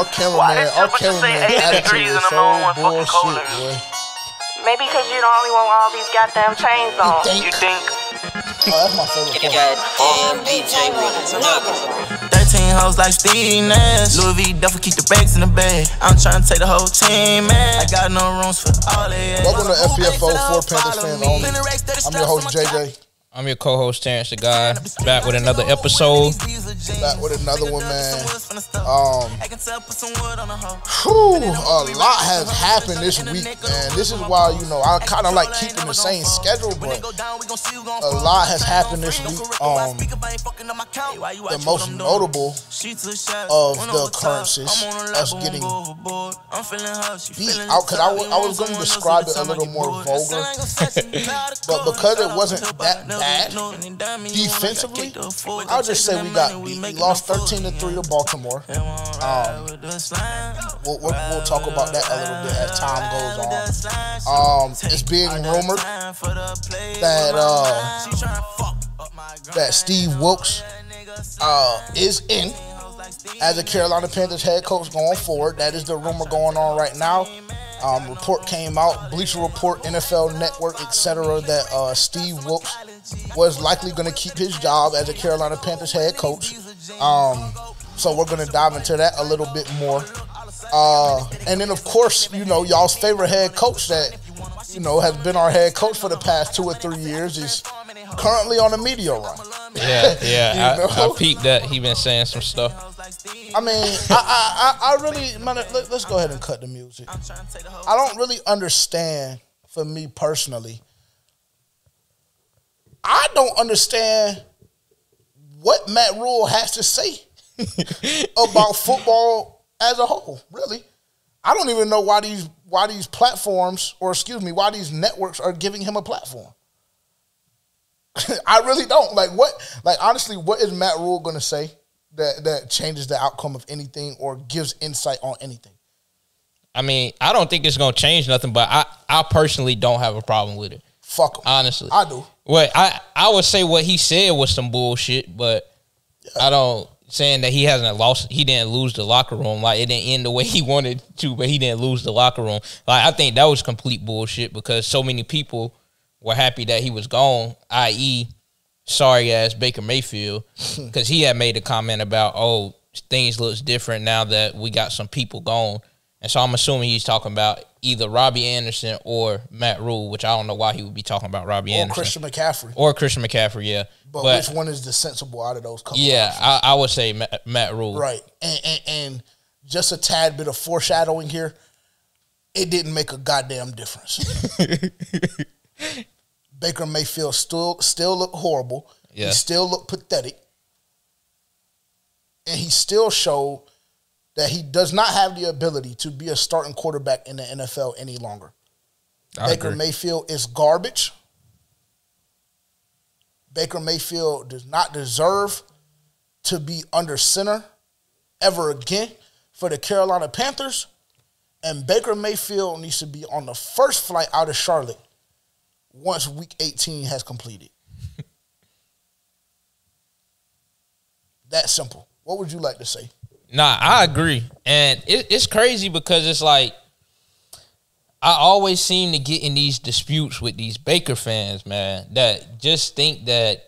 Our cameraman attitude is so bullshit, boy. Maybe because you don't only want all these goddamn chains on. You think? Oh, that's my favorite part. DJ with it. 13 hoes like Steve Nash. Louis V duffel keep the bags in the bag. I'm trying to take the whole team, man. I got no rooms for all that. Welcome to FPFO, For Panthers Fans Only. I'm your host, JJ. I'm your co-host, Terrence the Guy, back with another episode. Back with another one, man. A lot has happened this week, man. This is why, I kind of like keeping the same schedule, but a lot has happened this week. The most notable of the occurrences, us getting beat out, because I was going to describe it a little more vulgar, but because it wasn't that bad defensively, I'll just say we got beat. We lost 13-3 to Baltimore. We'll talk about that a little bit as time goes on. It's being rumored that Steve Wilks is in as a Carolina Panthers head coach going forward. That is the rumor going on right now. Report came out, Bleacher Report, NFL Network, etc., that Steve Wilks was likely going to keep his job as a Carolina Panthers head coach. So we're going to dive into that a little bit more. And then, of course, y'all's favorite head coach that, has been our head coach for the past 2 or 3 years is currently on a media run. Yeah. I peeped that. He been saying some stuff. I mean, I really, man, let's go ahead and cut the music. I don't really understand, for me personally, I don't understand what Matt Rule has to say about football as a whole, really. I don't even know why these platforms, why these networks are giving him a platform. I really don't. Honestly, what is Matt Rule going to say that changes the outcome of anything or gives insight on anything? I mean, I don't think it's going to change nothing, but I personally don't have a problem with it. Fuck him. Honestly. I do. Well, I would say what he said was some bullshit, but I don't, saying that he didn't lose the locker room. Like, it didn't end the way he wanted to, but he didn't lose the locker room. Like, I think that was complete bullshit because so many people were happy that he was gone, i.e., sorry-ass Baker Mayfield, because he had made a comment about, things look different now that we got some people gone. And so I'm assuming he's talking about either Robbie Anderson or Matt Rule, which I don't know why he would be talking about Robbie Anderson. Or Christian McCaffrey, yeah. But which one is the sensible out of those couple? Yeah, I would say Matt Rule. Right. And just a tad bit of foreshadowing here, it didn't make a goddamn difference. Baker Mayfield still looked horrible. Yeah. He still looked pathetic. And he still showed that he does not have the ability to be a starting quarterback in the NFL any longer. Baker Mayfield is garbage. Baker Mayfield does not deserve to be under center ever again for the Carolina Panthers. And Baker Mayfield needs to be on the first flight out of Charlotte once Week 18 has completed. That simple. What would you like to say? Nah, I agree. And it's crazy because it's like I always seem to get in these disputes with these Baker fans, man, that just think that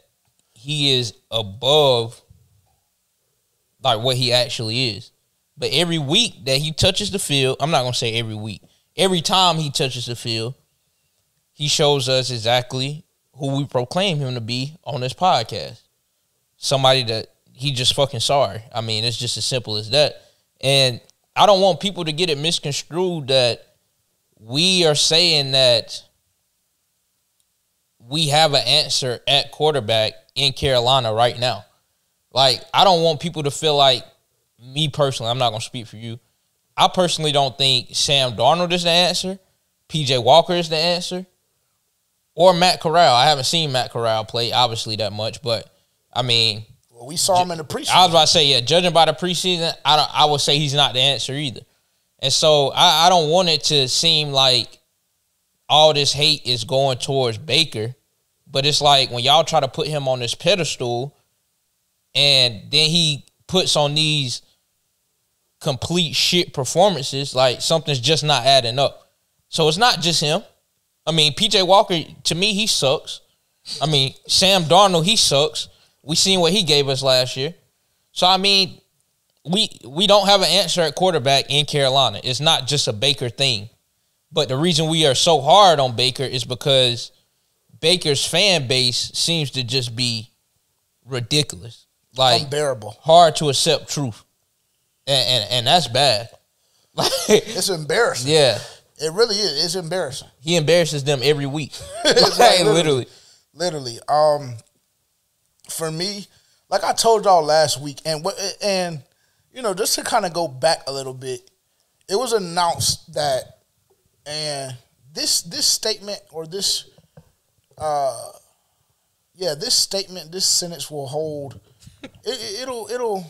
he is above like what he actually is. But every week that he touches the field, I'm not going to say every week, every time he touches the field, he shows us exactly who we proclaim him to be on this podcast. Somebody that he just fucking sorry. I mean, it's just as simple as that. And I don't want people to get it misconstrued that we are saying that we have an answer at quarterback in Carolina right now. Like, I don't want people to feel like, me personally, I'm not going to speak for you, I personally don't think Sam Darnold is the answer, P.J. Walker is the answer, or Matt Corral. I haven't seen Matt Corral play, obviously, that much, but, I mean, well, we saw him in the preseason. I was about to say, yeah, judging by the preseason, I would say he's not the answer either. And so I don't want it to seem like all this hate is going towards Baker, but it's like when y'all try to put him on this pedestal and then he puts on these complete shit performances. Like, something's just not adding up. So it's not just him. I mean, PJ Walker, to me, he sucks. I mean, Sam Darnold, he sucks. We seen what he gave us last year. So, I mean, we don't have an answer at quarterback in Carolina. It's not just a Baker thing. But the reason we are so hard on Baker is because Baker's fan base seems to just be ridiculous. Like, unbearable. Hard to accept truth. And that's bad. Like, it's embarrassing. Yeah. It really is. It's embarrassing. He embarrasses them every week. Like, literally. For me, like I told y'all last week, and you know, just to kind of go back a little bit, it was announced that, and this statement or this statement, this sentence will hold. It'll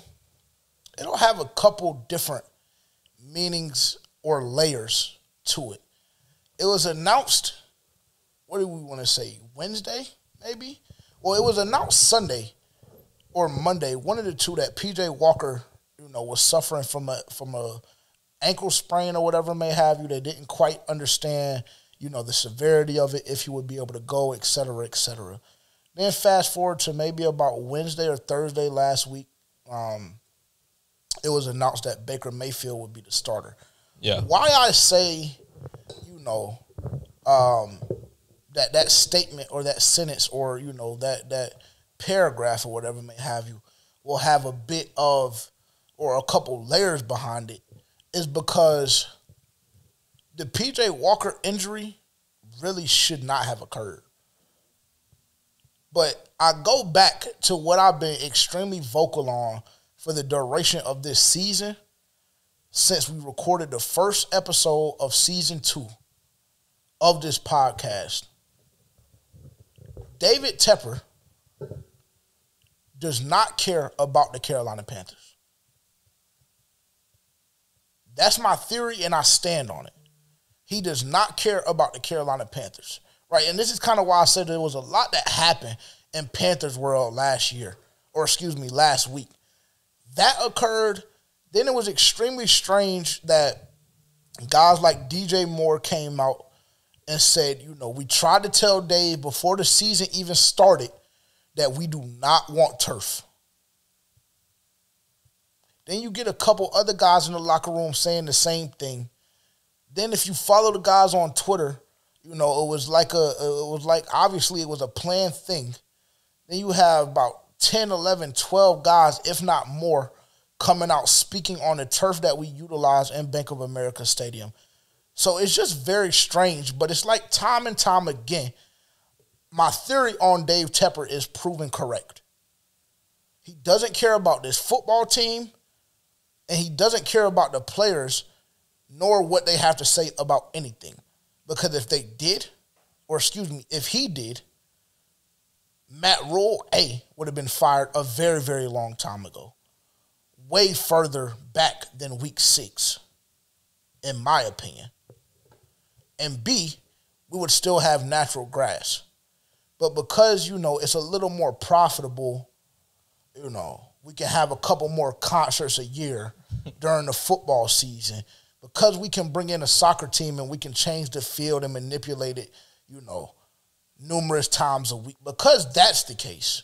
have a couple different meanings or layers to it. It was announced, what do we want to say, Wednesday, maybe? Well, it was announced Sunday or Monday, one of the two, that PJ Walker, you know, was suffering from a ankle sprain or whatever may have you. They didn't quite understand, you know, the severity of it, if he would be able to go, et cetera, et cetera. Then fast forward to maybe about Wednesday or Thursday last week, it was announced that Baker Mayfield would be the starter. Yeah. Why I say, you know, that statement or that sentence or, you know, that paragraph or whatever may have you will have a bit of or a couple layers behind it is because the PJ Walker injury really should not have occurred. But I go back to what I've been extremely vocal on for the duration of this season since we recorded the first episode of season 2 of this podcast. David Tepper does not care about the Carolina Panthers. That's my theory, and I stand on it. He does not care about the Carolina Panthers, right? And this is kind of why I said there was a lot that happened in Panthers world last week. That occurred. Then it was extremely strange that guys like DJ Moore came out and said, you know, we tried to tell Dave before the season even started that we do not want turf. Then you get a couple other guys in the locker room saying the same thing. Then if you follow the guys on Twitter, you know, it was like obviously it was a planned thing. Then you have about 10, 11, 12 guys, if not more, coming out speaking on the turf that we utilize in Bank of America Stadium. So it's just very strange, but it's like time and time again, my theory on Dave Tepper is proven correct. He doesn't care about this football team, and he doesn't care about the players, nor what they have to say about anything. Because if he did, Matt Rule, would have been fired a very, very long time ago. Way further back than week 6, in my opinion. And B, we would still have natural grass. But because, you know, it's a little more profitable, you know, we can have a couple more concerts a year during the football season. Because we can bring in a soccer team and we can change the field and manipulate it, you know, numerous times a week. Because that's the case,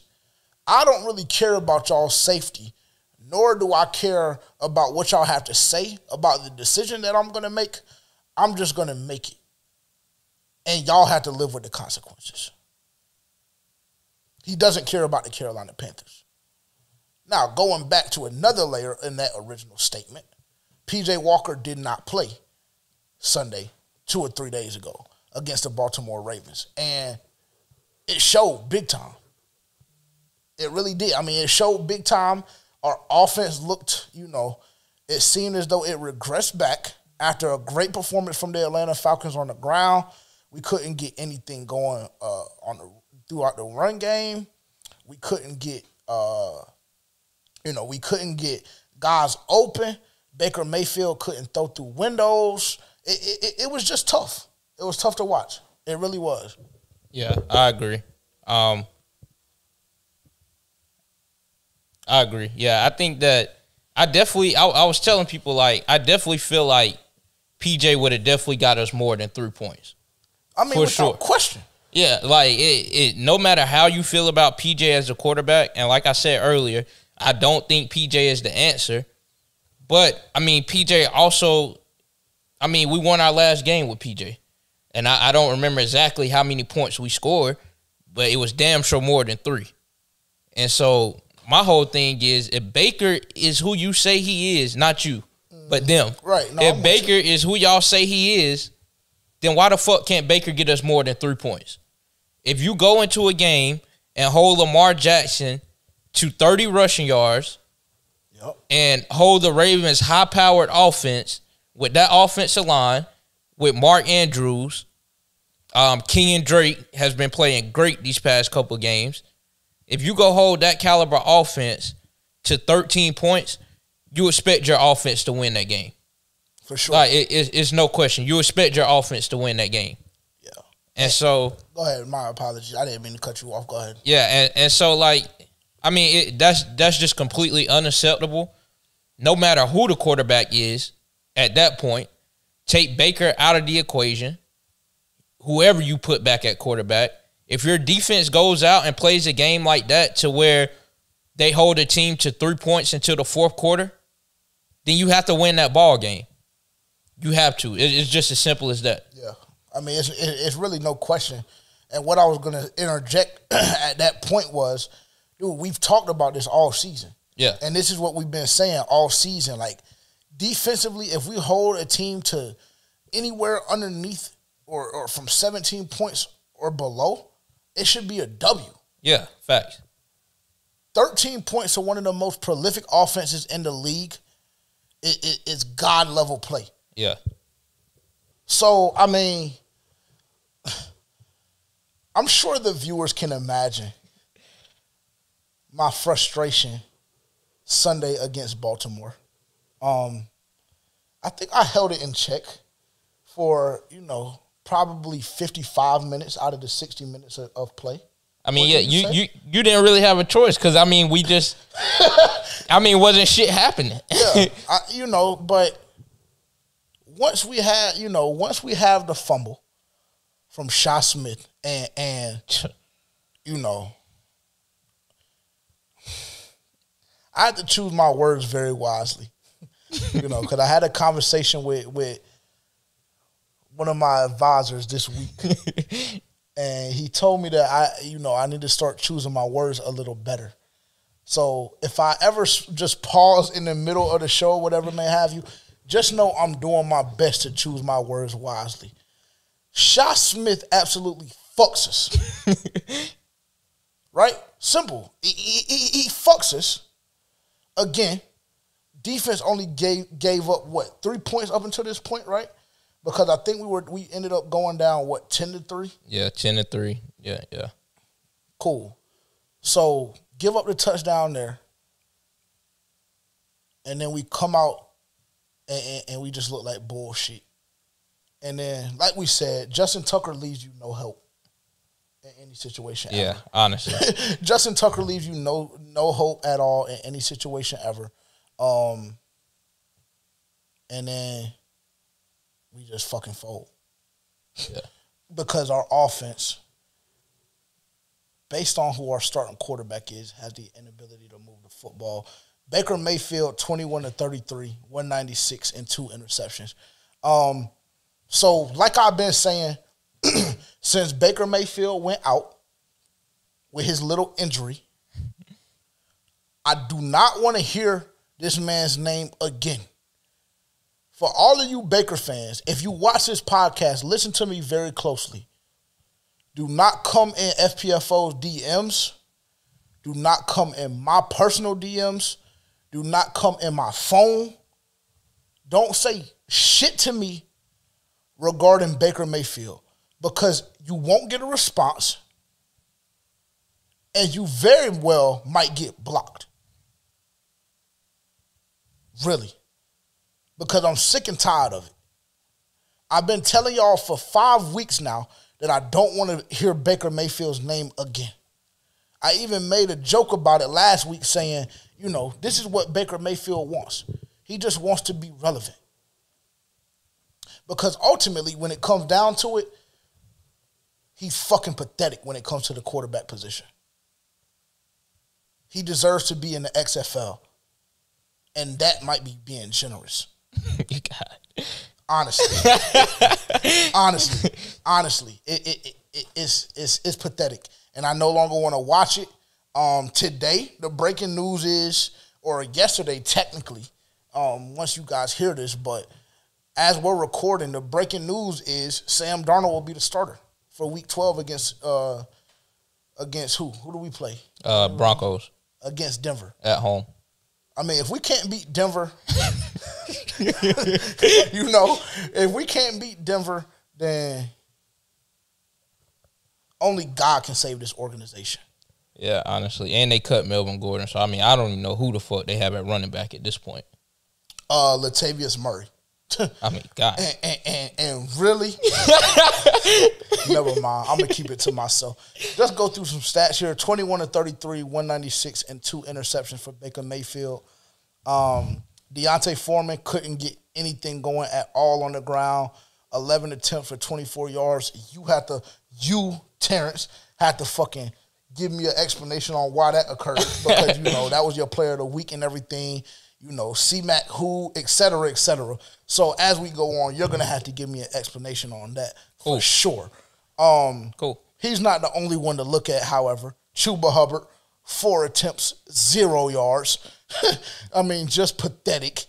I don't really care about y'all's safety, nor do I care about what y'all have to say about the decision that I'm going to make. I'm just going to make it. And y'all have to live with the consequences. He doesn't care about the Carolina Panthers. Now, going back to another layer in that original statement, PJ Walker did not play Sunday 2 or 3 days ago against the Baltimore Ravens. And it showed big time. It really did. I mean, it showed big time. Our offense looked, you know, it seemed as though it regressed back after a great performance from the Atlanta Falcons on the ground. We couldn't get anything going throughout the run game. We couldn't get, we couldn't get guys open. Baker Mayfield couldn't throw through windows. It was just tough. It was tough to watch. It really was. Yeah, I agree. I agree. Yeah, I think that I was telling people, like, I definitely feel like PJ would have definitely got us more than 3 points. I mean, without question. Yeah, like, no matter how you feel about PJ as a quarterback, and like I said earlier, I don't think PJ is the answer. But, I mean, PJ also, I mean, we won our last game with PJ. And I don't remember exactly how many points we scored, but it was damn sure more than 3. And so my whole thing is, if Baker is who you say he is, not you, but them. Right. No, if Baker is who y'all say he is, then why the fuck can't Baker get us more than 3 points? If you go into a game and hold Lamar Jackson to 30 rushing yards, and hold the Ravens' high-powered offense with that offensive line, with Mark Andrews, Kenyon Drake has been playing great these past couple of games. If you go hold that caliber offense to 13 points, you expect your offense to win that game. For sure. Like, it's no question. You expect your offense to win that game. Yeah. And so... Go ahead. My apologies. I didn't mean to cut you off. Go ahead. Yeah, and so, like... I mean, that's just completely unacceptable. No matter who the quarterback is at that point, take Baker out of the equation, whoever you put back at quarterback. If your defense goes out and plays a game like that to where they hold a team to 3 points until the fourth quarter, then you have to win that ball game. You have to. It's just as simple as that. Yeah. I mean, it's really no question. And what I was going to interject at that point was, dude, we've talked about this all season. Yeah. And this is what we've been saying all season. Like, defensively, if we hold a team to anywhere underneath or from 17 points or below, it should be a W. Yeah, facts. 13 points to one of the most prolific offenses in the league is God-level play. Yeah. So, I mean, I'm sure the viewers can imagine my frustration Sunday against Baltimore. I think I held it in check for, probably 55 minutes out of the 60 minutes of play. I mean, yeah, you didn't really have a choice because, I mean, we just, wasn't shit happening. Yeah, but once we have the fumble from Sha Smith and I had to choose my words very wisely, because I had a conversation with one of my advisors this week, and he told me that I need to start choosing my words a little better. So if I ever just pause in the middle of the show, whatever may have you, just know I'm doing my best to choose my words wisely. Sha Smith absolutely fucks us, right? Simple. He fucks us. Again, defense only gave up 3 points up until this point, right? Because I think we ended up going down 10-3. Yeah, 10-3. Yeah. Cool. So give up the touchdown there, and then we come out and we just look like bullshit. And then, like we said, Justin Tucker leaves you no help in any situation. Yeah, ever. honestly, Justin Tucker leaves you no hope at all in any situation ever. And then we just fucking fold. Yeah. Because our offense, based on who our starting quarterback is, has the inability to move the football. Baker Mayfield, 21-33, 196, and 2 interceptions. So, like I've been saying, since Baker Mayfield went out with his little injury, I do not want to hear this man's name again. For all of you Baker fans, if you watch this podcast, listen to me very closely. Do not come in FPFO's DMs. Do not come in my personal DMs. Do not come in my phone. Don't say shit to me regarding Baker Mayfield, because you won't get a response and you very well might get blocked. Really. Because I'm sick and tired of it. I've been telling y'all for 5 weeks now that I don't want to hear Baker Mayfield's name again. I even made a joke about it last week saying, You know, this is what Baker Mayfield wants. He just wants to be relevant. Because ultimately, when it comes down to it, he's fucking pathetic when it comes to the quarterback position. He deserves to be in the XFL. And that might be being generous. You got it. Honestly. Honestly. It's pathetic. And I no longer want to watch it. Today, the breaking news is, or yesterday technically, once you guys hear this, but as we're recording, the breaking news is Sam Darnold will be the starter for Week 12 against who? Who do we play? Broncos. Against Denver. At home. I mean, if we can't beat Denver, you know, if we can't beat Denver, then only God can save this organization. Yeah, honestly. And they cut Melvin Gordon. So, I mean, I don't even know who the fuck they have at running back at this point. Latavius Murray. I mean, God. And really? Never mind. I'm going to keep it to myself. Let's go through some stats here. 21-33, 196, and 2 interceptions for Baker Mayfield. Deontay Foreman couldn't get anything going at all on the ground. 11 attempts for 24 yards. You, Terrence, had to fucking give me an explanation on why that occurred. Because, you know, that was your player of the week and everything. You know, C-Mac, who, et cetera, et cetera. So as we go on, you're going to have to give me an explanation on that for sure. Cool. He's not the only one to look at, however. Chuba Hubbard, 4 attempts, 0 yards. I mean, just pathetic.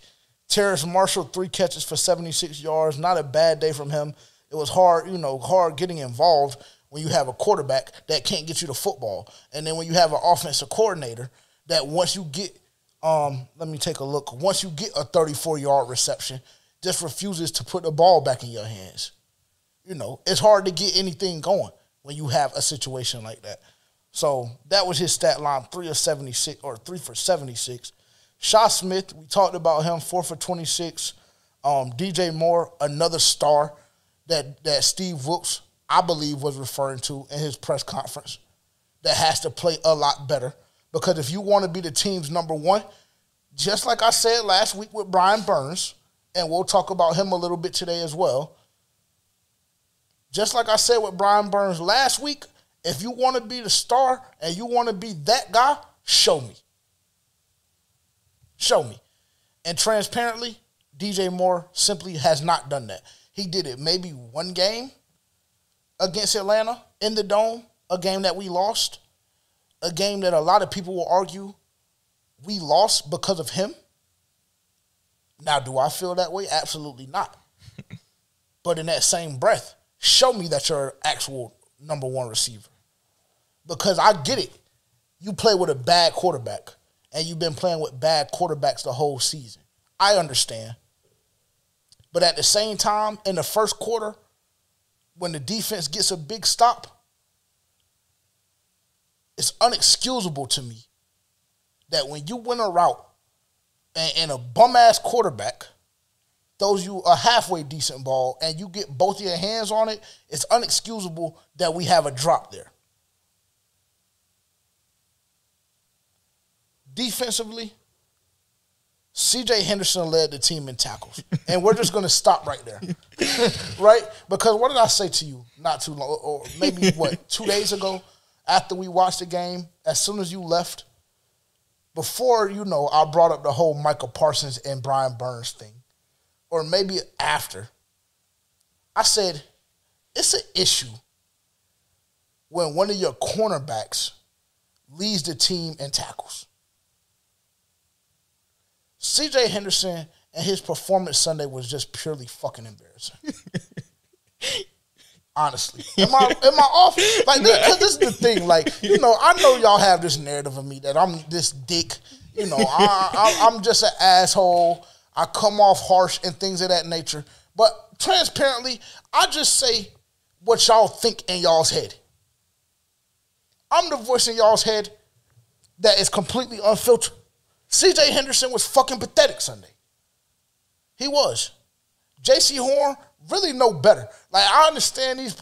Terrace Marshall, 3 catches for 76 yards. Not a bad day from him. It was hard getting involved when you have a quarterback that can't get you the football. And then when you have an offensive coordinator that once you get let me take a look. Once you get a 34-yard reception, just refuses to put the ball back in your hands. You know, it's hard to get anything going when you have a situation like that. So that was his stat line, 3 for 76. Shaw Smith, we talked about him, 4 for 26. DJ Moore, another star that Steve Wilks, I believe, was referring to in his press conference, that has to play a lot better. Because if you want to be the team's number one, just like I said last week with Brian Burns, and we'll talk about him a little bit today as well, just like I said with Brian Burns last week, if you want to be the star and you want to be that guy, show me. Show me. And transparently, DJ Moore simply has not done that. He did it maybe one game against Atlanta in the Dome, a game that we lost. A game that a lot of people will argue we lost because of him. Now, do I feel that way? Absolutely not. But in that same breath, show me that you're an actual number one receiver. Because I get it. You play with a bad quarterback, and you've been playing with bad quarterbacks the whole season. I understand. But at the same time, in the first quarter, when the defense gets a big stop, it's unexcusable to me that when you win a route and a bum-ass quarterback throws you a halfway decent ball and you get both of your hands on it, it's unexcusable that we have a drop there. Defensively, C.J. Henderson led the team in tackles. And we're just going to stop right there. Right? Because what did I say to you not too long, or maybe, 2 days ago? After we watched the game, as soon as you left, before, I brought up the whole Michael Parsons and Brian Burns thing, or maybe after, I said, it's an issue when one of your cornerbacks leads the team in tackles. C.J. Henderson and his performance Sunday was just purely fucking embarrassing. Honestly. Am I off? Like, because this is the thing. Like, I know y'all have this narrative of me that I'm this dick. I'm just an asshole. I come off harsh and things of that nature. But transparently, I just say what y'all think in y'all's head. I'm the voice in y'all's head that is completely unfiltered. C.J. Henderson was fucking pathetic Sunday. He was. J.C. Horn, really no better. Like, I understand these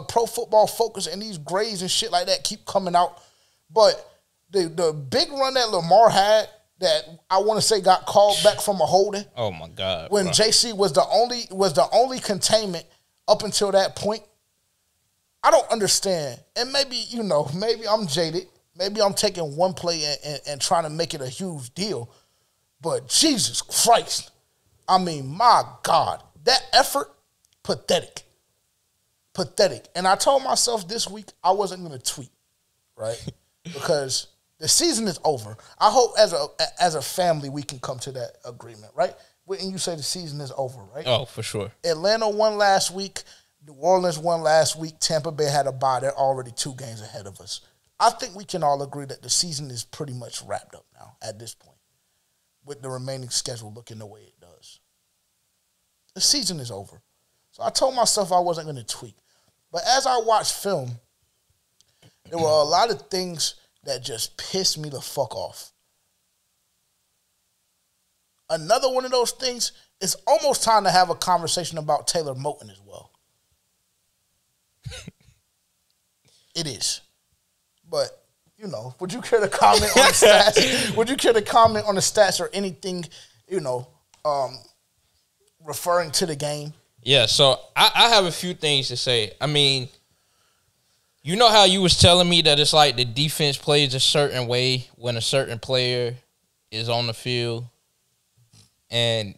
Pro Football Focus and these grades and shit like that keep coming out, but the big run that Lamar had that I want to say got called back from a holding. Oh my God! When JC was the only containment up until that point. I don't understand, and maybe maybe I'm jaded. Maybe I'm taking one play and trying to make it a huge deal. But Jesus Christ, I mean, my God, that effort, pathetic. And I told myself this week I wasn't going to tweet, right? Because the season is over. I hope as a family we can come to that agreement, right? And you say the season is over, right? Oh, for sure. Atlanta won last week. New Orleans won last week. Tampa Bay had a bye. They're already 2 games ahead of us. I think we can all agree that the season is pretty much wrapped up now at this point, with the remaining schedule looking the way it does. The season is over. So I told myself I wasn't going to tweak. But as I watched film, there were a lot of things that just pissed me the fuck off. Another one of those things, it's almost time to have a conversation about Taylor Moton as well. It is. But, would you care to comment on the stats? Would you care to comment on the stats or anything, referring to the game? Yeah, so I have a few things to say. I mean, you know how you was telling me that it's like the defense plays a certain way when a certain player is on the field, and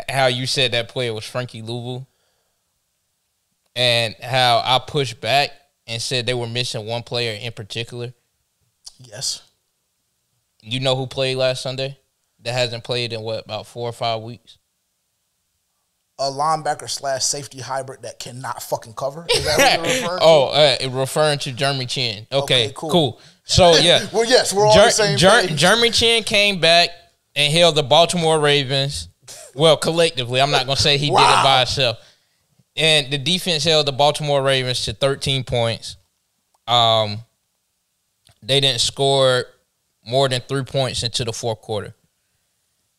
how you said that player was Frankie Louisville, and how I pushed back and said they were missing one player in particular. Yes. You know who played last Sunday that hasn't played in, about 4 or 5 weeks? A linebacker / safety hybrid that cannot fucking cover? Is that what you're referring to? Referring to Jeremy Chin. Okay, cool. So, yeah. Well, yes, we're all the same page. Jeremy Chin came back and held the Baltimore Ravens. Well, collectively. I'm not going to say he did it by himself. And the defense held the Baltimore Ravens to 13 points. They didn't score more than 3 points into the fourth quarter.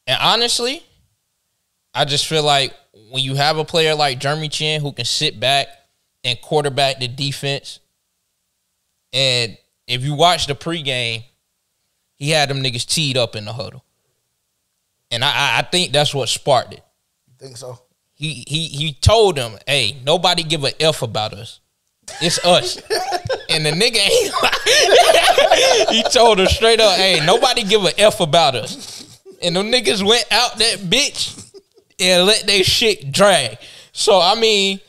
And honestly, I just feel like when you have a player like Jeremy Chin who can sit back and quarterback the defense, and if you watch the pregame, he had them niggas teed up in the huddle. And I think that's what sparked it. You think so? He told them, hey, nobody give a F about us. It's us. And the nigga ain't he told her straight up, hey, nobody give a F about us. And them niggas went out that bitch and let their shit drag. So, I mean,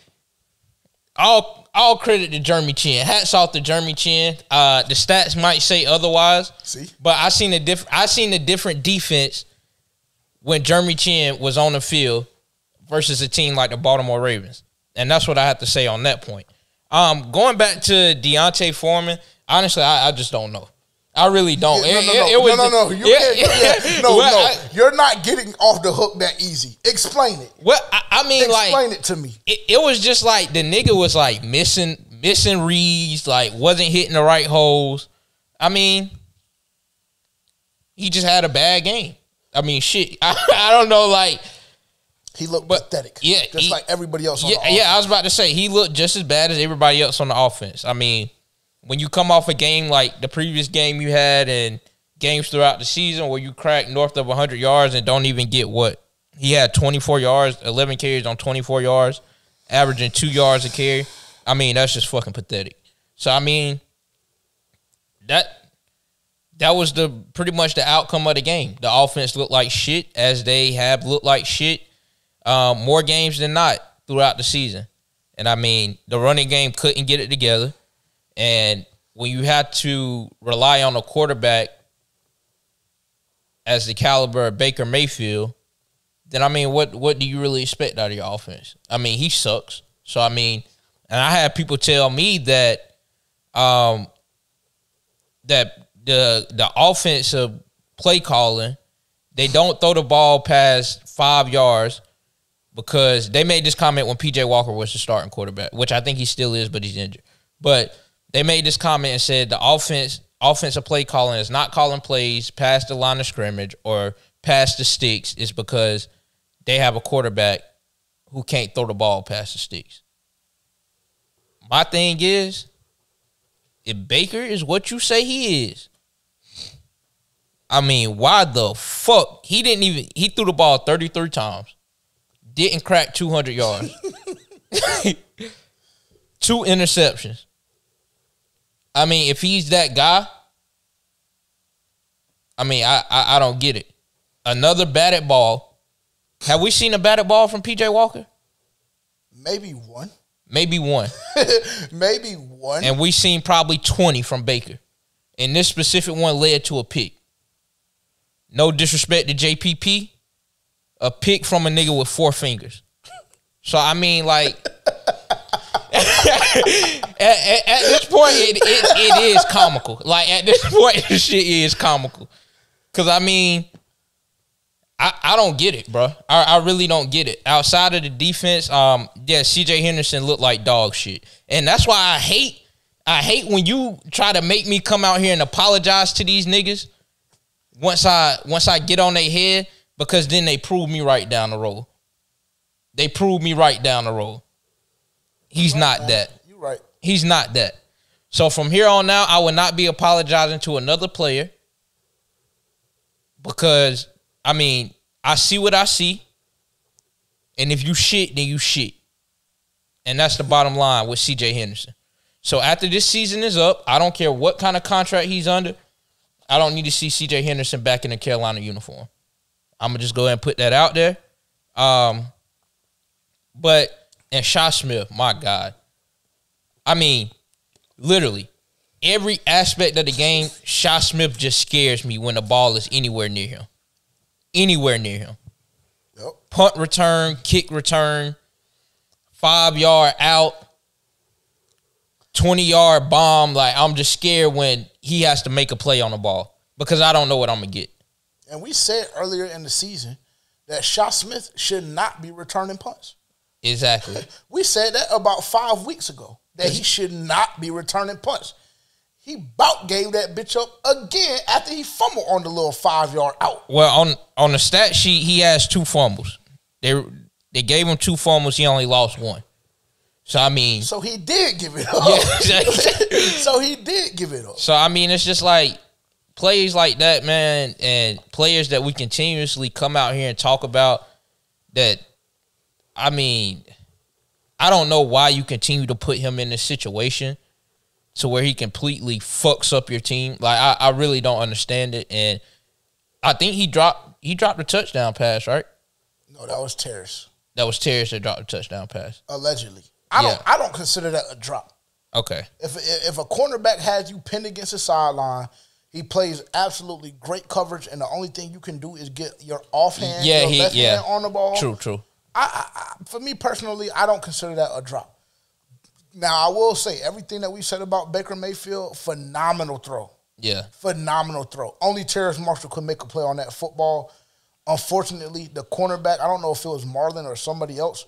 all credit to Jeremy Chin. Hats off to Jeremy Chin. The stats might say otherwise. See? But I seen a different defense when Jeremy Chin was on the field versus a team like the Baltimore Ravens. And that's what I have to say on that point. Going back to Deontay Foreman, honestly, I just don't know. I really don't. No. You're not getting off the hook that easy. Explain it. Well, I mean, explain it to me. It was just like the nigga was like missing reads, like wasn't hitting the right holes. I mean, he just had a bad game. I mean, shit. I don't know, like. He looked pathetic. Yeah. Just like everybody else on the offense. Yeah, I was about to say, he looked just as bad as everybody else on the offense. I mean, when you come off a game like the previous game you had and games throughout the season where you crack north of 100 yards and don't even get what? He had 24 yards, 11 carries on 24 yards, averaging 2 yards a carry. I mean, that's just fucking pathetic. So, I mean, that was pretty much the outcome of the game. The offense looked like shit, as they have looked like shit more games than not throughout the season. And, I mean, the running game couldn't get it together. And when you have to rely on a quarterback as the caliber of Baker Mayfield, then, I mean, what do you really expect out of your offense? I mean, he sucks. So, I mean, and I had people tell me that that the offensive play calling, they don't throw the ball past 5 yards because they made this comment when P.J. Walker was the starting quarterback, which I think he still is, but he's injured. But they made this comment and said the offensive play calling is not calling plays past the line of scrimmage or past the sticks. Is because they have a quarterback who can't throw the ball past the sticks. My thing is, if Baker is what you say he is, I mean, why the fuck? He threw the ball 33 times. Didn't crack 200 yards. 2 interceptions. I mean, if he's that guy, I mean, I don't get it. Another batted ball. Have we seen a batted ball from PJ Walker? Maybe one. Maybe one. Maybe one. And we seen probably 20 from Baker. And this specific one led to a pick. No disrespect to JPP. A pick from a nigga with 4 fingers. So, I mean, like, at this point, it is comical. Like, at this point, this shit is comical. Because, I mean, I don't get it, bro. I really don't get it. Outside of the defense, CJ Henderson looked like dog shit. And that's why I hate when you try to make me come out here and apologize to these niggas once I get on their head, because then they prove me right down the road. They prove me right down the road. He's not that. You're right. He's not that. So from here on out, I will not be apologizing to another player because, I mean, I see what I see. And if you shit, then you shit. And that's the bottom line with CJ Henderson. So after this season is up, I don't care what kind of contract he's under, I don't need to see CJ Henderson back in the Carolina uniform. I'm going to just go ahead and put that out there. And Shaw Smith, my God. I mean, literally, every aspect of the game, Shaw Smith just scares me when the ball is anywhere near him. Anywhere near him. Yep. Punt return, kick return, 5-yard out, 20-yard bomb. Like, I'm just scared when he has to make a play on the ball because I don't know what I'm going to get. And we said earlier in the season that Shaw Smith should not be returning punts. Exactly. We said that about 5 weeks ago, that he should not be returning punts. He about gave that bitch up again after he fumbled on the little 5-yard out. Well, on the stat sheet, he has 2 fumbles. They gave him 2 fumbles. He only lost 1. So, I mean. So, he did give it up. Yeah, exactly. So, he did give it up. So, I mean, it's just like plays like that, man, and players that we continuously come out here and talk about that, I mean, I don't know why you continue to put him in this situation to where he completely fucks up your team. Like, I really don't understand it. And I think he dropped a touchdown pass, right? No, that was Terrace. That was Terrace that dropped a touchdown pass. Allegedly. I don't consider that a drop. Okay. If a cornerback has you pinned against the sideline, he plays absolutely great coverage, and the only thing you can do is get your offhand, left hand on the ball. True. For me personally, I don't consider that a drop. Now, I will say, everything that we said about Baker Mayfield, phenomenal throw. Yeah. Phenomenal throw. Only Terrace Marshall could make a play on that football. Unfortunately, the cornerback, I don't know if it was Marlon or somebody else,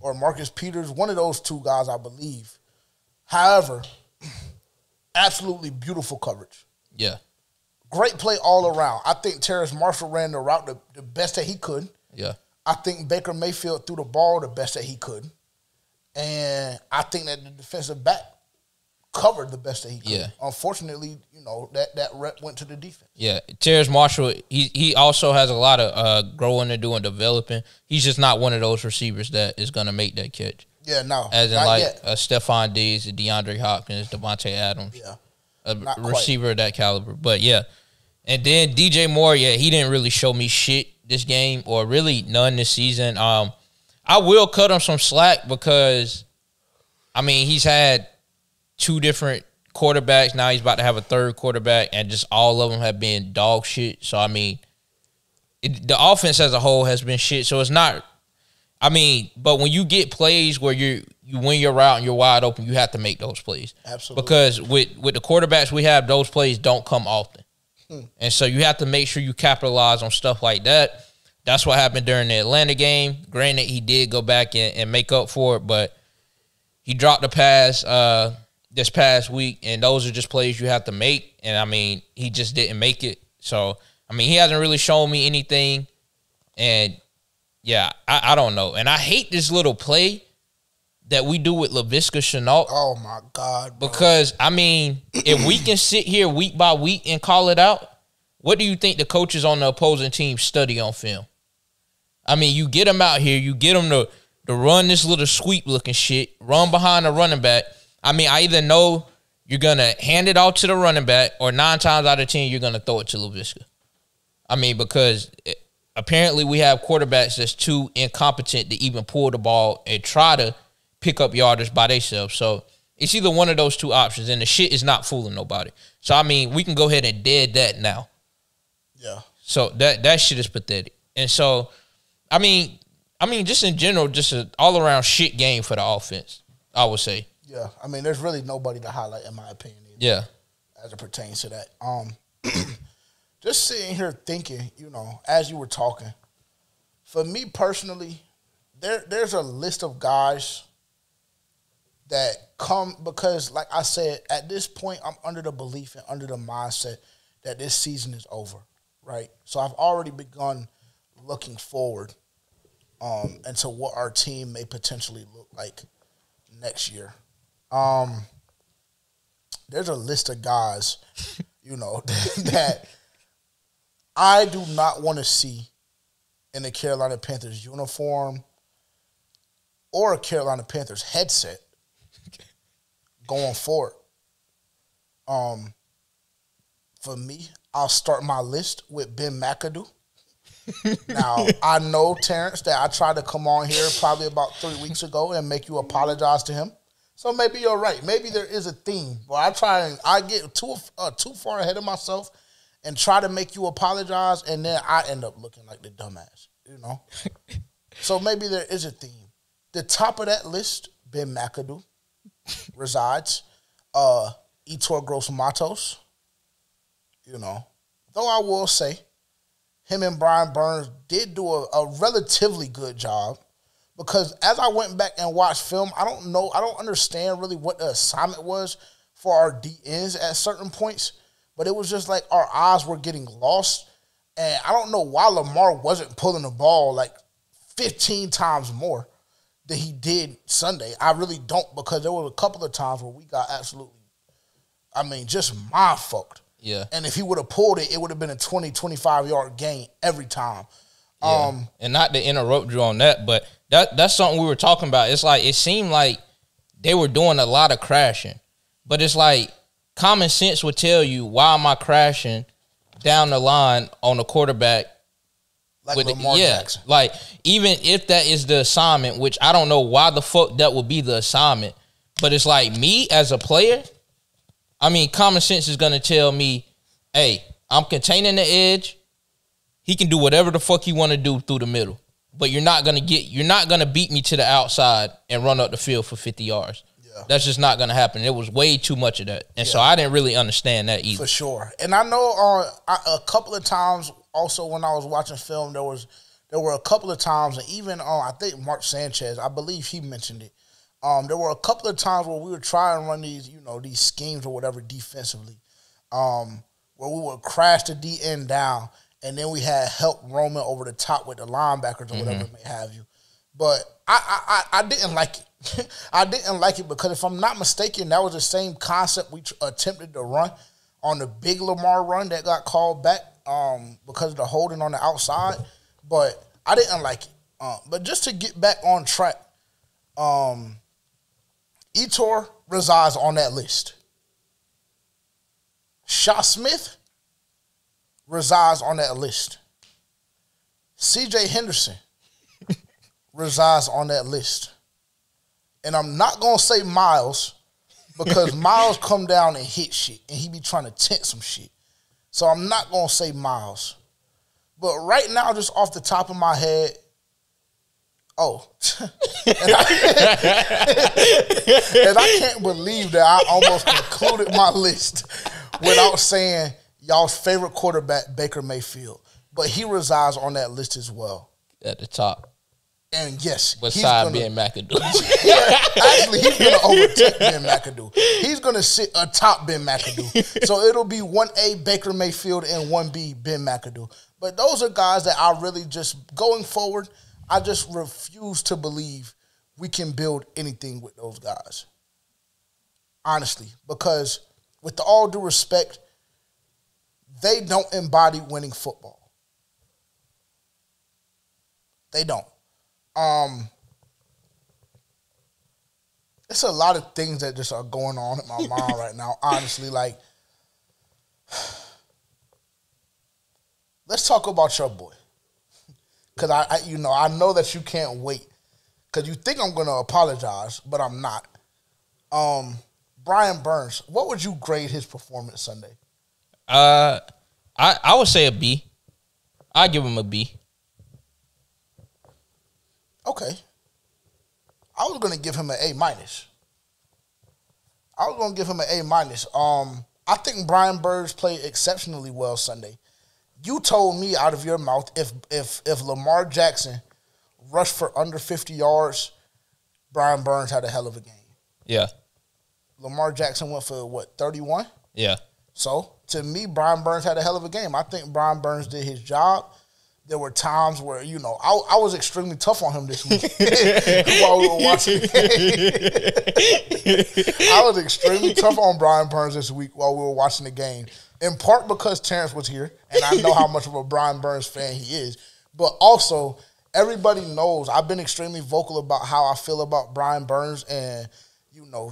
or Marcus Peters, one of those 2 guys, I believe. However, absolutely beautiful coverage. Yeah. Great play all around. I think Terrace Marshall ran the route the best that he could. Yeah. I think Baker Mayfield threw the ball the best that he could. And I think that the defensive back covered the best that he could. Yeah. Unfortunately, that rep went to the defense. Yeah. Terrace Marshall, he also has a lot of growing to do and developing. He's just not one of those receivers that is going to make that catch. Yeah, no. As in, like, Stephon Diggs, DeAndre Hopkins, Devontae Adams. Yeah. A receiver of that caliber. But, yeah. And then DJ Moore, he didn't really show me shit this game, or really none this season. I will cut him some slack because, I mean, he's had 2 different quarterbacks. Now he's about to have a 3rd quarterback, and just all of them have been dog shit. So, I mean, the offense as a whole has been shit. So, it's not, I mean, but when you get plays where you win your route and you're wide open, you have to make those plays. Absolutely. Because with the quarterbacks we have, those plays don't come often. And so you have to make sure you capitalize on stuff like that. That's what happened during the Atlanta game. Granted, he did go back and make up for it, but he dropped the pass this past week, and those are just plays you have to make. And, I mean, he just didn't make it. So, I mean, he hasn't really shown me anything. And, yeah, I don't know. And I hate this little play that we do with Laviska Shenault. Oh, my God, bro. Because, I mean, if we can sit here week by week and call it out, what do you think the coaches on the opposing team study on film? I mean, you get them out here, you get them to run this little sweep looking shit, run behind the running back. I mean, I either know you're gonna hand it off to the running back, or 9 times out of 10 you're gonna throw it to Laviska. I mean, because apparently we have quarterbacks that's too incompetent to even pull the ball and try to pick up yardage by themselves. So it's either one of those two options, and the shit is not fooling nobody. So, I mean, we can go ahead and dead that now. Yeah. So that shit is pathetic. And so, I mean, just in general, just an all-around shit game for the offense, I would say. Yeah. I mean, there's really nobody to highlight, in my opinion. Yeah. As it pertains to that. Just sitting here thinking, as you were talking, for me personally, there's a list of guys that come because, like I said, at this point, I'm under the belief and under the mindset that this season is over, right? So I've already begun looking forward into what our team may potentially look like next year. There's a list of guys, that I do not want to see in the Carolina Panthers uniform or a Carolina Panthers headset going forward. For me, I'll start my list with Ben McAdoo. Now, I know, Terrence, that I tried to come on here probably about 3 weeks ago and make you apologize to him. So maybe you're right. Maybe there is a theme. But I get too far ahead of myself and try to make you apologize, and then I end up looking like the dumbass, So maybe there is a theme. The top of that list, Ben McAdoo resides. Etor Gross-Matos, Though I will say, him and Brian Burns did do a relatively good job, because as I went back and watched film, I don't understand really what the assignment was for our DNs at certain points, but it was just like our eyes were getting lost, and I don't know why Lamar wasn't pulling the ball like 15 times more than he did Sunday. I really don't, because there were a couple of times where we got absolutely, just mind-fucked. Yeah. And if he would have pulled it, it would have been a 20, 25-yard gain every time. Yeah. And not to interrupt you on that, but that's something we were talking about. It's like, it seemed like they were doing a lot of crashing. But it's like, common sense would tell you, why am I crashing down the line on a quarterback? Like Lamar Jackson. Like, even if that is the assignment, which I don't know why the fuck that would be the assignment, but it's like, me as a player, common sense is going to tell me, hey, I'm containing the edge. He can do whatever the fuck he want to do through the middle. But you're not going to beat me to the outside and run up the field for 50 yards. Yeah. That's just not going to happen. It was way too much of that. And so I didn't really understand that either. For sure. And I know a couple of times also when I was watching film, there were a couple of times, and even I think Mark Sanchez, I believe he mentioned it. There were a couple of times where we would try and run these, these schemes or whatever defensively, where we would crash the DN down, and then we had help roaming over the top with the linebackers or whatever it may have you. But I didn't like it. I didn't like it because, if I'm not mistaken, that was the same concept we attempted to run on the big Lamar run that got called back because of the holding on the outside. But I didn't like it. But just to get back on track, Etor resides on that list. Shaw Smith resides on that list. C.J. Henderson resides on that list. And I'm not going to say Miles, because Miles come down and hit shit, and he be trying to tent some shit. So I'm not going to say Miles. But right now, just off the top of my head, and I can't believe that I almost concluded my list without saying y'all's favorite quarterback, Baker Mayfield. But he resides on that list as well. At the top. And yes, beside Ben McAdoo. Actually, he's going to overtake Ben McAdoo. He's going to sit atop Ben McAdoo. So it'll be 1A Baker Mayfield and 1B Ben McAdoo. But those are guys that I really just, going forward, I just refuse to believe we can build anything with those guys. Honestly. Because with all due respect, they don't embody winning football. They don't. It's a lot of things that just are going on in my mind right now. Honestly, like, let's talk about your boy, because I know that you can't wait, because you think I'm gonna apologize, but I'm not. Brian Burns, what would you grade his performance Sunday? I would say a B. I give him a B. Okay. I was going to give him an A-. I was going to give him an A-. I think Brian Burns played exceptionally well Sunday. You told me out of your mouth if Lamar Jackson rushed for under 50 yards, Brian Burns had a hell of a game. Yeah. Lamar Jackson went for, what, 31? Yeah. So, to me, Brian Burns had a hell of a game. I think Brian Burns did his job. There were times where, I was extremely tough on him this week while we were watching the game. I was extremely tough on Brian Burns this week while we were watching the game, in part because Terrence was here, and I know how much of a Brian Burns fan he is. But also, everybody knows I've been extremely vocal about how I feel about Brian Burns and,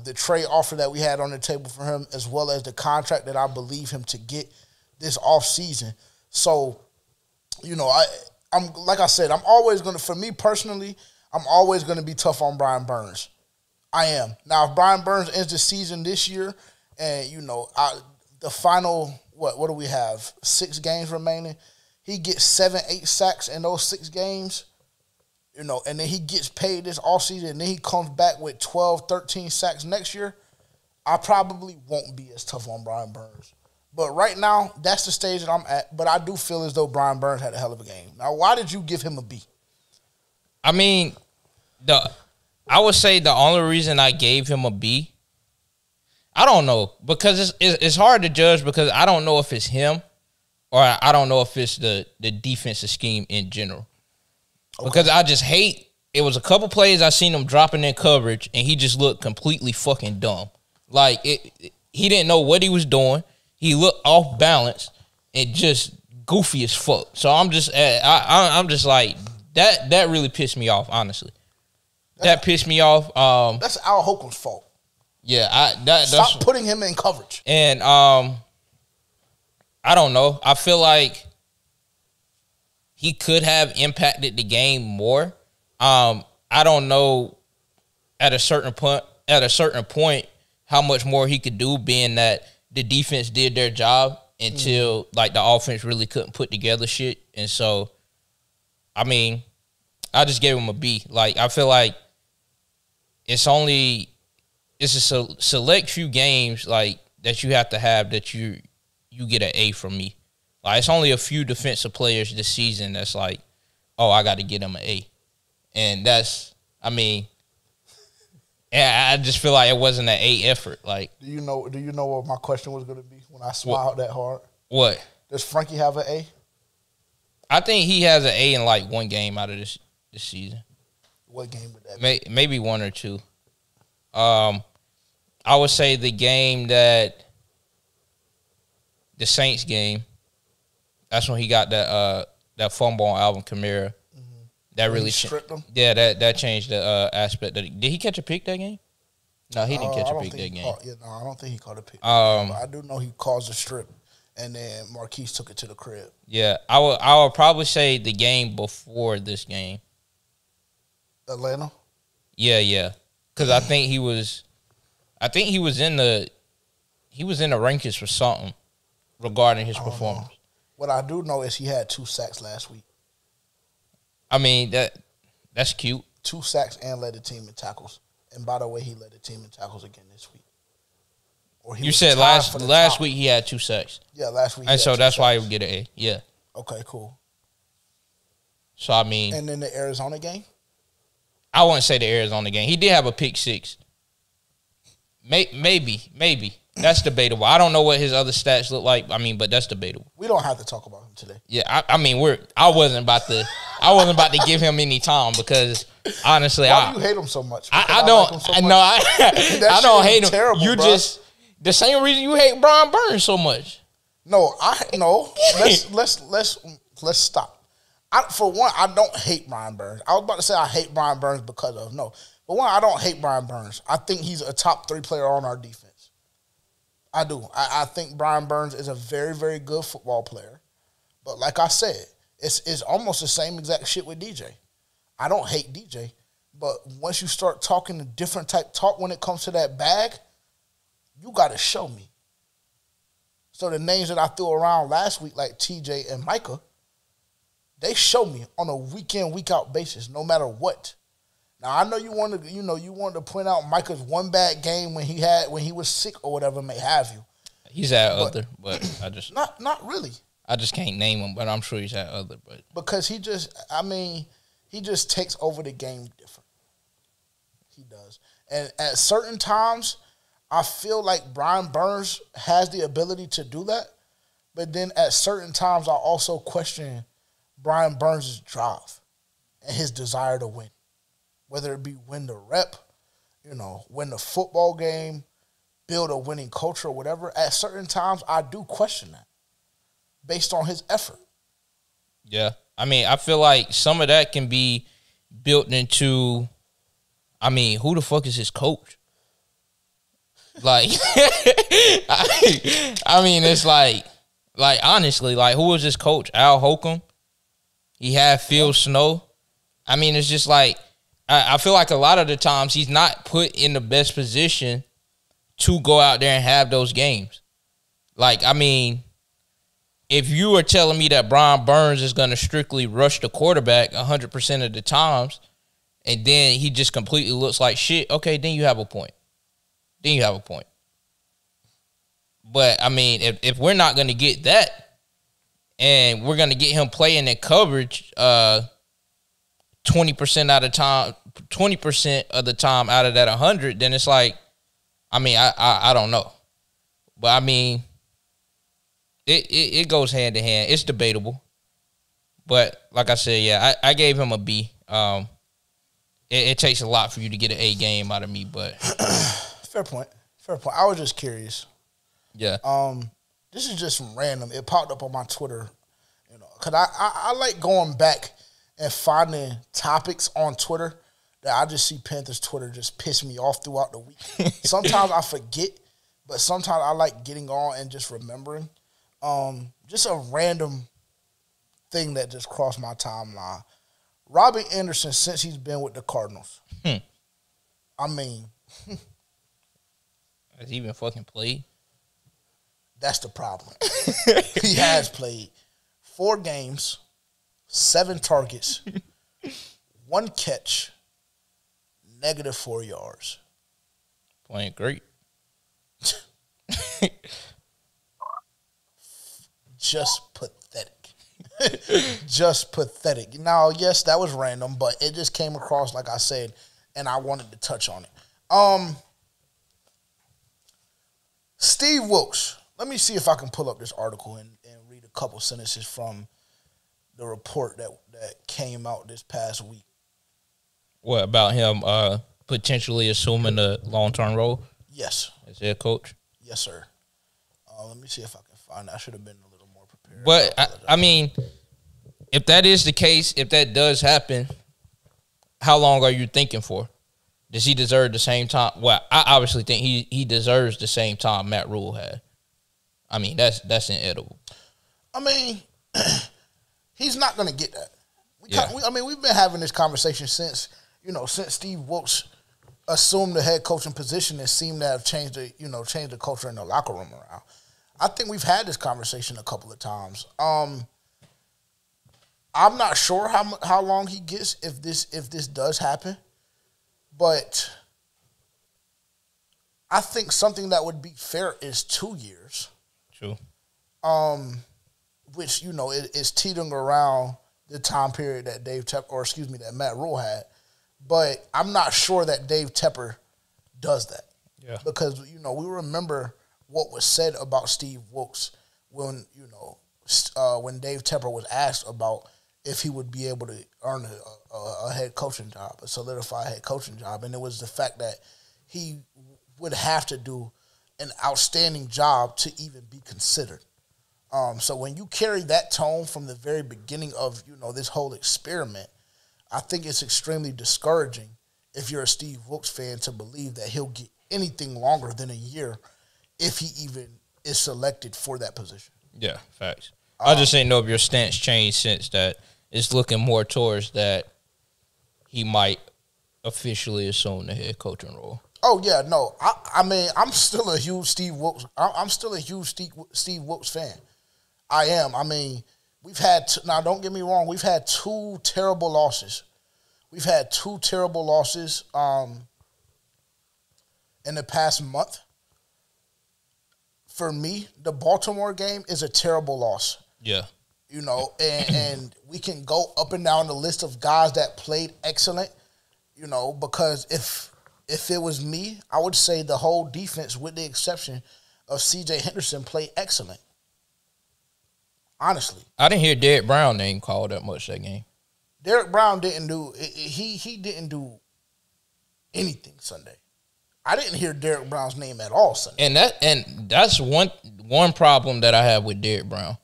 the trade offer that we had on the table for him, as well as the contract that I believe him to get this offseason. So, I'm like I said, I'm always going to, for me personally, I'm always going to be tough on Brian Burns. I am. Now, if Brian Burns ends the season this year and, the final, what do we have, 6 games remaining, he gets 7-8 sacks in those 6 games, and then he gets paid this offseason, and then he comes back with 12, 13 sacks next year, I probably won't be as tough on Brian Burns. But right now, that's the stage that I'm at. But I do feel as though Brian Burns had a hell of a game. Now, why did you give him a B? I mean, I would say the only reason I gave him a B, I don't know, because it's hard to judge, because I don't know if it's him or I don't know if it's the defensive scheme in general. Okay. Because I just hate, it was a couple plays I seen him dropping in coverage, and he just looked completely fucking dumb. Like, he didn't know what he was doing. He looked off balance and just goofy as fuck. So I'm just like, that really pissed me off, honestly. That pissed me off. That's Al Holcomb's fault. Yeah, stop putting him in coverage. And I don't know. I feel like he could have impacted the game more. I don't know at a certain point how much more he could do, being that the defense did their job until like the offense really couldn't put together shit. And so, I mean, I just gave him a B. Like, I feel like it's a select few games like that you have to have that you get an A from me. Like, it's only a few defensive players this season that's like, oh, I got to get them an A. And that's, I mean, I just feel like it wasn't an A effort. Like, do you know what my question was going to be when I smiled that hard? What? Does Frankie have an A? I think he has an A in like one game out of this season. What game would that be? Maybe one or two. I would say the game the Saints game. That's when he got that fumble on Alvin Kamara. That really stripped him. Yeah, that changed the aspect. Did he catch a pick that game? No, he didn't catch a pick that game. I don't think he caught a pick. I do know he caused a strip, and then Marquise took it to the crib. Yeah, I would probably say the game before this game. Atlanta. Yeah, because I think he was in the rankings for something regarding his performance. Know. What I do know is he had 2 sacks last week. I mean, that's cute. 2 sacks and led the team in tackles. And by the way, he led the team in tackles again this week. You said last week he had 2 sacks. Yeah, last week. And so that's why he would get an A. Yeah. Okay, cool. So, I mean. And then the Arizona game? I wouldn't say the Arizona game. He did have a pick 6. Maybe. That's debatable. I don't know what his other stats look like. I mean, but that's debatable. We don't have to talk about him today. Yeah, I mean, I wasn't about to give him any time, because honestly, why do you hate him so much? I don't hate him. Terrible, You bro. Just the same reason you hate Brian Burns so much. No. Let's stop. For one, I don't hate Brian Burns. I was about to say I hate Brian Burns because of no. For one, I don't hate Brian Burns. I think he's a top 3 player on our defense. I do. I think Brian Burns is a very, very good football player. But like I said, it's almost the same exact shit with DJ. I don't hate DJ, but once you start talking a different type talk when it comes to that bag, you got to show me. So the names that I threw around last week, like TJ and Micah, they show me on a week in, week out basis, no matter what. Now I know you wanted to point out Micah's one bad game when he was sick or whatever may have you. He's had other, but I just not really. I just can't name him, but I'm sure he's had other. But because he just takes over the game different. He does, and at certain times, I feel like Brian Burns has the ability to do that, but then at certain times, I also question Brian Burns' drive and his desire to win. Whether it be win the rep, win the football game, build a winning culture or whatever, at certain times, I do question that based on his effort. Yeah. I mean, I feel like some of that can be built into, who the fuck is his coach? Like, it's like honestly, like, who was his coach? Al Holcomb? He had Phil Snow. It's just like, I feel like a lot of the times he's not put in the best position to go out there and have those games. Like, if you were telling me that Brian Burns is going to strictly rush the quarterback 100% of the times, and then he just completely looks like shit, okay, then you have a point. But, if we're not going to get that, and we're going to get him playing in coverage 20% of the time out of that 100, then it's like, I don't know. But, it goes hand in hand. It's debatable. But, like I said, yeah, I gave him a B. It takes a lot for you to get an A game out of me, but. Fair point. I was just curious. Yeah. This is just random. It popped up on my Twitter, because I like going back and finding topics on Twitter that I just see Panthers Twitter just piss me off throughout the week. Sometimes I forget, but sometimes I like getting on and just remembering. Just a random thing that just crossed my timeline. Robbie Anderson, since he's been with the Cardinals. Has he even fucking played? That's the problem. He has played 4 games, 7 targets, 1 catch, -4 yards. Playing great. Just pathetic. Just pathetic. Now, yes, that was random, but it just came across, like I said, and I wanted to touch on it. Steve Wilks. Let me see if I can pull up this article and read a couple sentences from the report that came out this past week. What about him potentially assuming a long-term role? Yes. As head coach? Yes, sir. Let me see if I can find it. I should have been a little more prepared. But, if that is the case, if that does happen, how long are you thinking for? Does he deserve the same time? Well, I obviously think he deserves the same time Matt Rule had. That's inedible. He's not going to get that. We've been having this conversation since Steve Wilks assumed the head coaching position and seemed to have changed the culture in the locker room around. I think we've had this conversation a couple of times. I'm not sure how long he gets if this does happen, but I think something that would be fair is 2 years. True. Which is teetering around the time period that that Matt Rule had, but I'm not sure that Dave Tepper does that. Yeah. Because we remember what was said about Steve Wilks when Dave Tepper was asked about if he would be able to earn a head coaching job, a solidified head coaching job, and it was the fact that he would have to do an outstanding job to even be considered. So when you carry that tone from the very beginning of, this whole experiment, I think it's extremely discouraging if you're a Steve Wilks fan to believe that he'll get anything longer than a year if he even is selected for that position. Yeah, facts. I just didn't know if your stance changed since that it's looking more towards that he might officially assume the head coaching role. Oh yeah, no. I mean, I'm still a huge Steve Wilks. I'm still a huge Steve Wilks fan. I am. I mean, we've had now. Don't get me wrong. We've had two terrible losses. We've had two terrible losses in the past month. For me, the Baltimore game is a terrible loss. Yeah. And we can go up and down the list of guys that played excellent, because if it was me, I would say the whole defense, with the exception of C.J. Henderson, played excellent. Honestly. I didn't hear Derrick Brown name called that much that game. Derrick Brown didn't do he didn't do anything Sunday. I didn't hear Derrick Brown's name at all Sunday. And that's one problem that I have with Derrick Brown.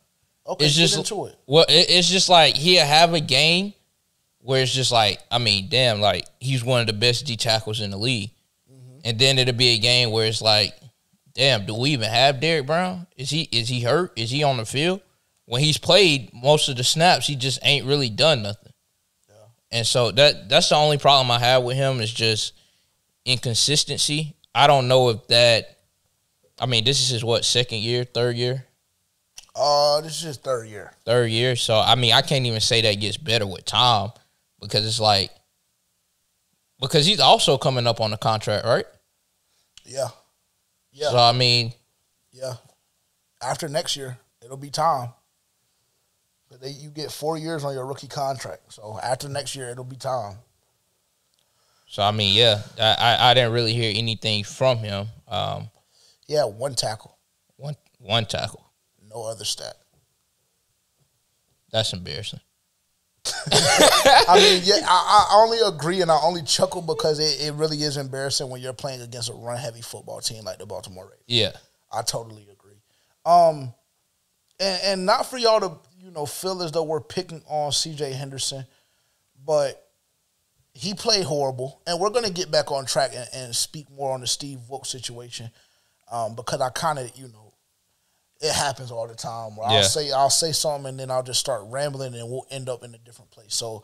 Okay, it's just, get into it. Well, it's just like he'll have a game where it's just like, I mean, damn, like he's one of the best D tackles in the league. Mm-hmm. And then it'll be a game where it's like, damn, do we even have Derrick Brown? Is he hurt? Is he on the field? When he's played most of the snaps, he just ain't really done nothing. Yeah. And so that's the only problem I have with him is just inconsistency. I don't know if that, I mean, this is his, second year, third year? This is his third year. Third year. So, I mean, I can't even say that gets better with time because it's like, because he's also coming up on the contract, right? Yeah. Yeah. So, I mean. Yeah. After next year, it'll be time. You get 4 years on your rookie contract. So, after next year, it'll be time. So, I mean, yeah, I didn't really hear anything from him. Yeah, one tackle. One tackle. No other stat. That's embarrassing. I mean, yeah, I only agree and I only chuckle because it really is embarrassing when you're playing against a run-heavy football team like the Baltimore Ravens. Yeah. I totally agree. And not for y'all to, feel as though we're picking on C.J. Henderson, but he played horrible. And we're going to get back on track and speak more on the Steve Wilks situation because I kind of, it happens all the time where I'll say something and then I'll just start rambling and we'll end up in a different place. So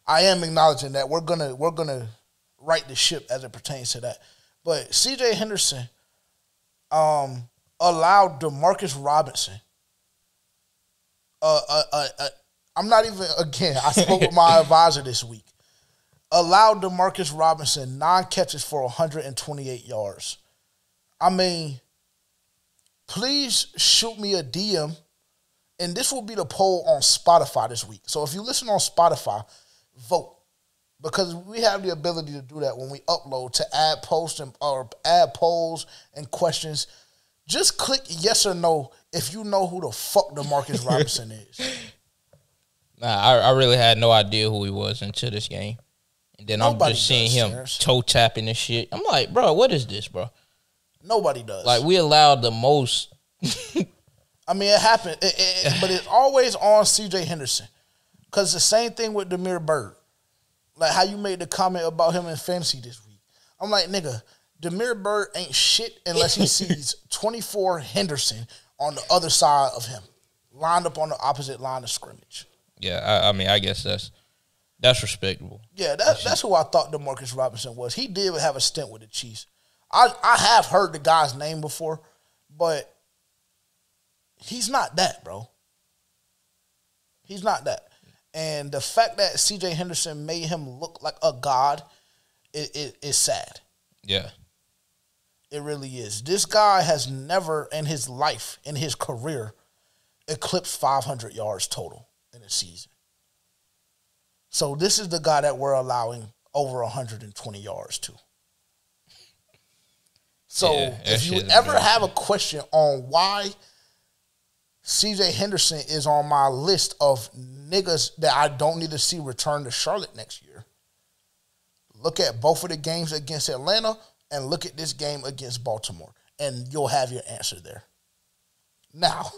I am acknowledging that we're gonna right the ship as it pertains to that. But C.J. Henderson allowed DeMarcus Robinson. I'm not even, again, I spoke with my advisor this week. Allowed DeMarcus Robinson 9 catches for 128 yards. I mean, please shoot me a DM, and this will be the poll on Spotify this week. So if you listen on Spotify, vote, because we have the ability to do that when we upload to add posts or add polls and questions. Just click yes or no if you know who the fuck DeMarcus Robinson is. Nah, I really had no idea who he was until this game. And then I'm just seeing him toe tapping and shit. I'm like, bro, what is this, bro? Nobody does. Like, we allowed the most. I mean, it happened. But it's always on C.J. Henderson. Because the same thing with Demir Bird. Like how you made the comment about him in fantasy this week. I'm like, nigga, Demir Bird ain't shit unless he sees 24 Henderson on the other side of him, lined up on the opposite line of scrimmage. Yeah, I mean, I guess that's respectable. Yeah, that's who I thought DeMarcus Robinson was. He did have a stint with the Chiefs. I have heard the guy's name before, but he's not that, bro. He's not that. And the fact that C.J. Henderson made him look like a god is sad. Yeah. It really is. This guy has never in his life, in his career, eclipsed 500 yards total in a season. So this is the guy that we're allowing over 120 yards to. So if you ever have a question on why C.J. Henderson is on my list of niggas that I don't need to see return to Charlotte next year, look at both of the games against Atlanta and look at this game against Baltimore, and you'll have your answer there. Now,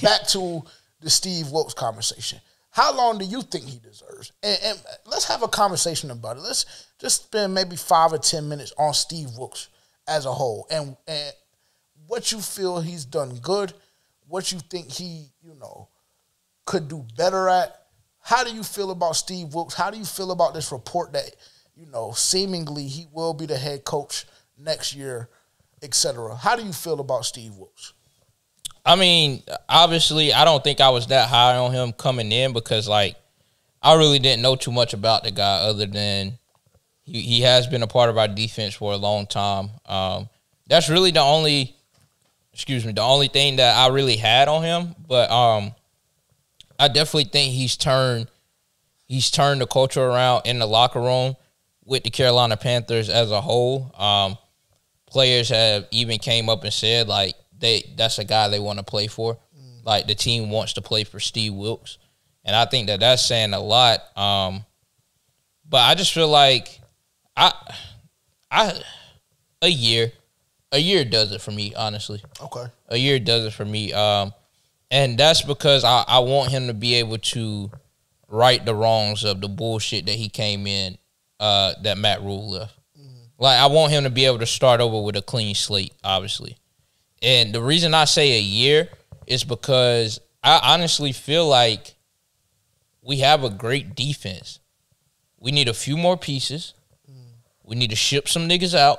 back to the Steve Wilks conversation. How long do you think he deserves? And let's have a conversation about it. Let's just spend maybe 5 or 10 minutes on Steve Wilks as a whole and what you feel he's done good, what you think he, could do better at. How do you feel about Steve Wilks? How do you feel about this report that, seemingly he will be the head coach next year, etc.? How do you feel about Steve Wilks? I mean, obviously, I don't think I was that high on him coming in because, I really didn't know too much about the guy other than he has been a part of our defense for a long time. That's really the only thing that I really had on him. But I definitely think he's turned the culture around in the locker room with the Carolina Panthers as a whole. Players have even came up and said, that's a guy they want to play for. The team wants to play for Steve Wilks. And I think that that's saying a lot. But I just feel like a year does it for me, honestly. Okay. A year does it for me. And that's because I want him to be able to right the wrongs of the bullshit that he came in, that Matt Rule left. I want him to be able to start over with a clean slate, obviously. And the reason I say a year is because I honestly feel like we have a great defense. We need a few more pieces. We need to ship some niggas out.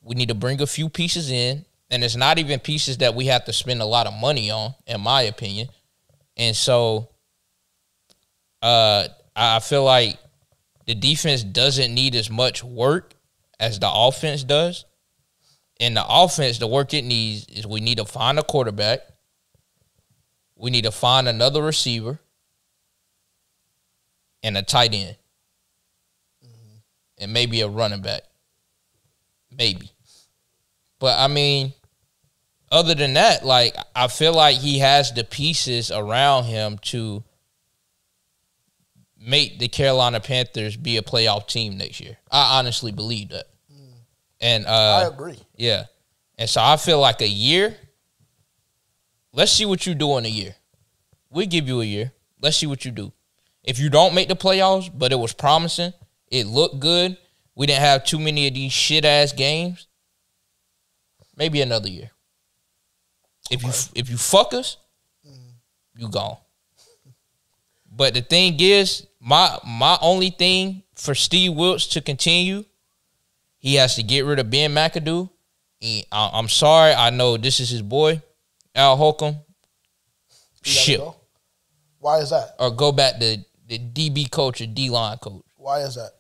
We need to bring a few pieces in. And it's not even pieces that we have to spend a lot of money on, in my opinion. And so I feel like the defense doesn't need as much work as the offense does. In the offense, the work it needs is we need to find a quarterback. We need to find another receiver and a tight end. And maybe a running back. Maybe. But, I mean, other than that, I feel like he has the pieces around him to make the Carolina Panthers be a playoff team next year. I honestly believe that. And I agree. Yeah. And so I feel like a year, let's see what you do in a year. We'll give you a year. Let's see what you do. If you don't make the playoffs, but it was promising, it looked good, we didn't have too many of these shit-ass games, maybe another year. If you fuck us, you gone. But the thing is, my only thing for Steve Wilks to continue, he has to get rid of Ben McAdoo. And I'm sorry, I know this is his boy, Al Holcomb. Shit. Go? Why is that? Or go back to the DB coach or D-line coach. Why is that?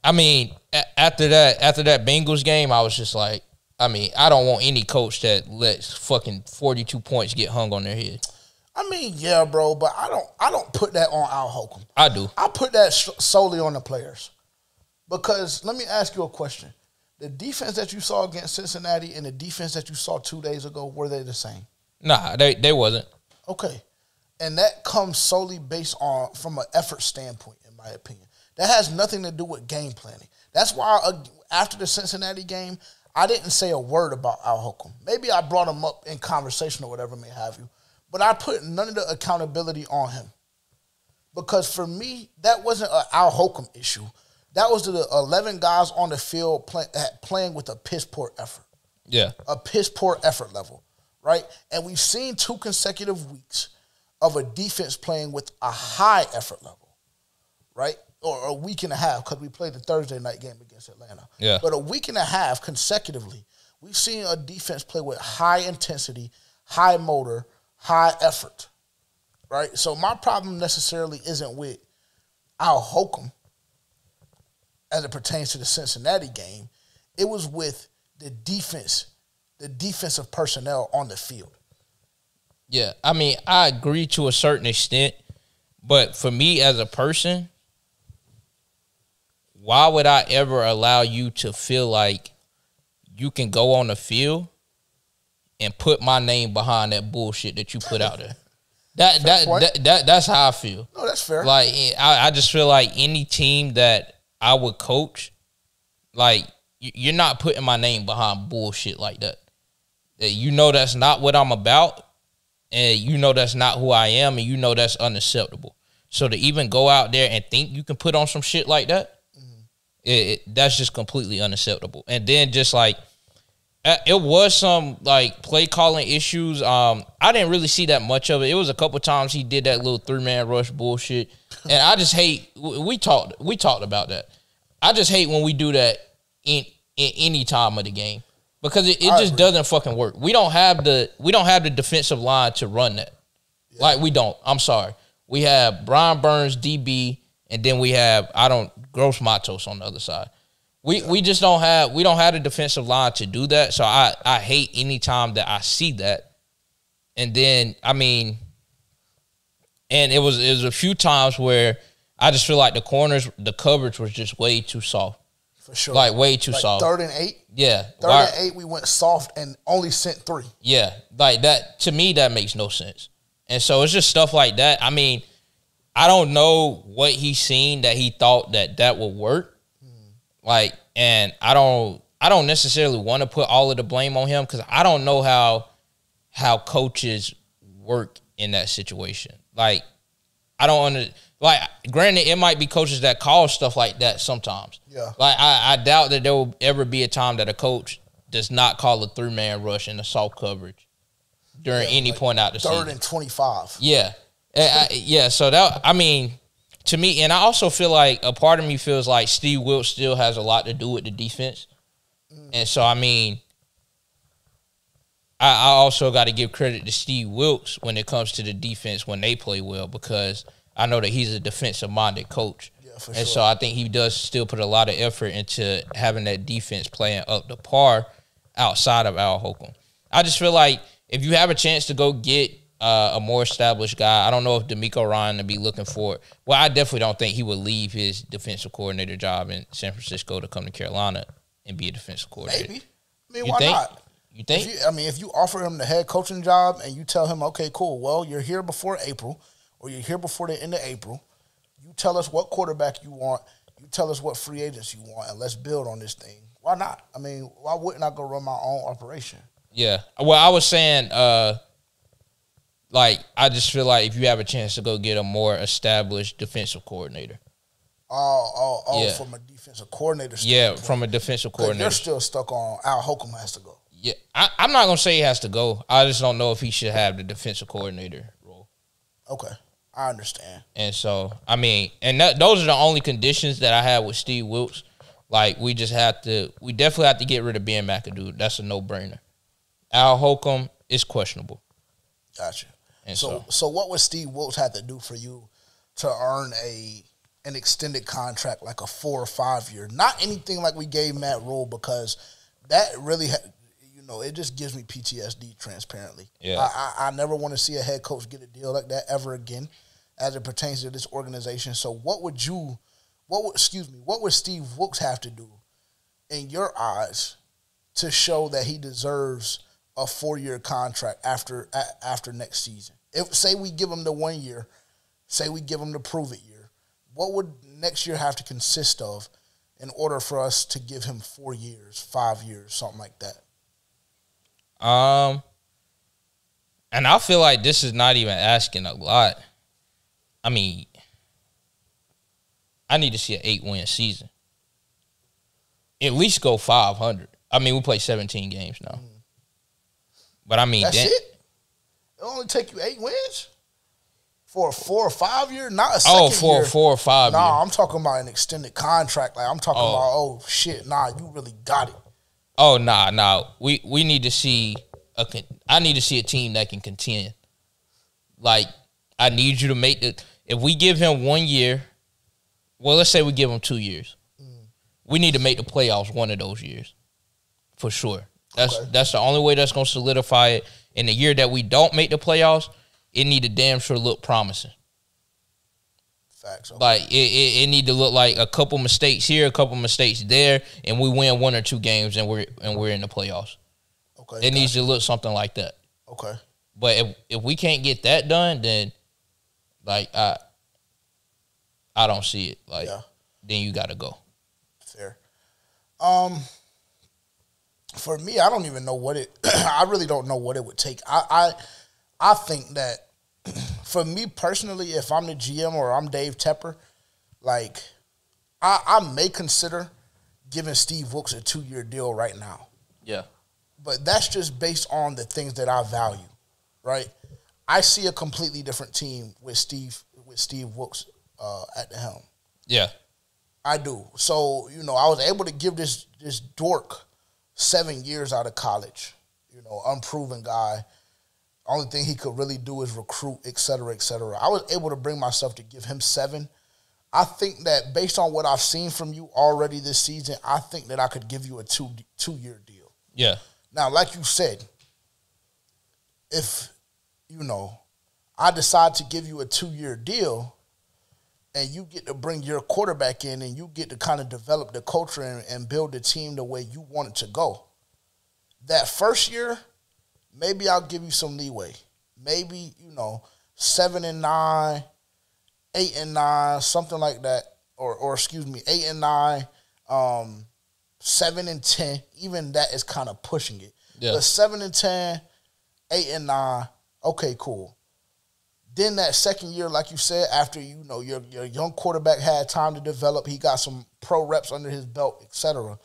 I mean, after that Bengals game, I was just like, I don't want any coach that lets fucking 42 points get hung on their head. I mean, yeah, bro, but I don't put that on Al Holcomb. I do. I put that solely on the players. Because let me ask you a question. The defense that you saw against Cincinnati and the defense that you saw 2 days ago, were they the same? Nah, they wasn't. Okay. And that comes solely based on, from an effort standpoint, in my opinion. That has nothing to do with game planning. That's why after the Cincinnati game, I didn't say a word about Al Holcomb. Maybe I brought him up in conversation or whatever may have you. But I put none of the accountability on him. Because for me, that wasn't an Al Holcomb issue. That was the 11 guys on the field playing with a piss-poor effort. Yeah. A piss-poor effort level, right? And we've seen 2 consecutive weeks of a defense playing with a high effort level, right? Or a week and a half, because we played the Thursday night game against Atlanta. Yeah. But a week and a half consecutively, we've seen a defense play with high intensity, high motor, high effort, right? So my problem necessarily isn't with Al Holcomb as it pertains to the Cincinnati game. It was with the defense, the defensive personnel on the field. Yeah, I mean, I agree to a certain extent, but for me as a person, why would I ever allow you to feel like you can go on the field and put my name behind that bullshit that you put out there? That's how I feel. No, that's fair. Like, I just feel like any team that I would coach, like, you're not putting my name behind bullshit like that. You know that's not what I'm about, and you know that's not who I am, and you know that's unacceptable. So to even go out there and think you can put on some shit like that, that's just completely unacceptable. And then just like, it was some like play calling issues. I didn't really see that much of it. It was a couple times he did that little 3-man rush bullshit, and I just hate. We talked about that. I just hate when we do that in any time of the game because it just doesn't fucking work. We don't have the defensive line to run that. Yeah. Like we don't. I'm sorry. We have Brian Burns DB, and then we have Gross Matos on the other side. We just don't have the defensive line to do that. So I hate any time that I see that. And then and it was a few times where I just feel like the coverage was just way too soft. For sure. Like way too soft. 3rd and 8? Yeah. 3rd and 8 we went soft and only sent 3. Yeah. Like that, to me, that makes no sense. And so it's just stuff like that. I mean, I don't know what he's seen that he thought that would work. Like, and I don't necessarily want to put all of the blame on him because I don't know how coaches work in that situation. Like, I don't granted, it might be coaches that call stuff like that sometimes. Yeah. Like, I doubt that there will ever be a time that a coach does not call a 3-man rush in a soft coverage during any point out the season. 3rd and 25. Yeah. Yeah, so that, to me, and I also feel like a part of me feels like Steve Wilks still has a lot to do with the defense. And so, I also got to give credit to Steve Wilks when it comes to the defense when they play well because I know that he's a defensive-minded coach. Yeah, for sure. And so I think he does still put a lot of effort into having that defense playing up to par outside of Al Holcomb. I just feel like if you have a chance to go get a more established guy. I don't know if D'Amico Ryan to be looking for it. Well, I definitely don't think he would leave his defensive coordinator job in San Francisco to come to Carolina and be a defensive coordinator. Maybe. Why not? You think? If you offer him the head coaching job and you tell him, okay, cool, well, you're here before April or you're here before the end of April. You tell us what quarterback you want. You tell us what free agents you want, and let's build on this thing. Why not? Why wouldn't I go run my own operation? Yeah. Well, I was saying I just feel like if you have a chance to go get a more established defensive coordinator. Yeah. From a defensive coordinator standpoint. Yeah, from a defensive coordinator. You're still stuck on Al Holcomb has to go. Yeah, I'm not going to say he has to go. I just don't know if he should have the defensive coordinator role. Okay, I understand. And so, those are the only conditions that I have with Steve Wilks. Like, we definitely have to get rid of Ben McAdoo. That's a no-brainer. Al Holcomb is questionable. Gotcha. And so what would Steve Wilks have to do for you to earn an extended contract, like a 4 or 5 year? Not anything like we gave Matt Rule, because that really, it just gives me PTSD. Transparently, yeah. I never want to see a head coach get a deal like that ever again, as it pertains to this organization. So what would Steve Wilks have to do, in your eyes, to show that he deserves a 4-year contract after next season? If, say, we give him the 1 year, say we give him the prove it year, what would next year have to consist of in order for us to give him 4 years, 5 years, something like that? And I feel like this is not even asking a lot. I need to see an 8-win season. At least go 500. We play 17 games now. But that's it? It only take you 8 wins? For a 4 or 5 year? Not a second year. 4 or 5 year. Nah, I'm talking about an extended contract. Like, I'm talking about, you really got it. Oh, nah. We need to see I need to see a team that can contend. Like, I need you to make if we give him 1 year, well, let's say we give him 2 years. We need to make the playoffs one of those years. For sure. That's the only way that's going to solidify it. In the year that we don't make the playoffs, it need to damn sure look promising. Facts. Okay. Like, it need to look like a couple mistakes here, a couple mistakes there, and we win 1 or 2 games and we're in the playoffs. Okay. It needs to look something like that. Okay. But if we can't get that done, then I don't see it. Then you got to go. Fair. For me, I don't even know what it. I really don't know what it would take. I think that for me personally, if I'm the GM or I'm Dave Tepper, like I may consider giving Steve Wilks a 2-year deal right now. Yeah. But that's just based on the things that I value, right? I see a completely different team with Steve Wilks at the helm. Yeah. I do. So, I was able to give this dork 7 years out of college, unproven guy. Only thing he could really do is recruit, et cetera, et cetera. I was able to bring myself to give him 7. I think that based on what I've seen from you already this season, I think that I could give you a 2-year deal. Yeah. Now, like you said, if, I decide to give you a 2-year deal and you get to bring your quarterback in and you get to kind of develop the culture and build the team the way you want it to go, that first year, maybe I'll give you some leeway. Maybe, 7-9, 8-9, something like that. Or 8-9, 7-10. Even that is kind of pushing it. Yeah. But 7-10, 8-9, okay, cool. Then that second year, like you said, after your young quarterback had time to develop, he got some pro reps under his belt, etc.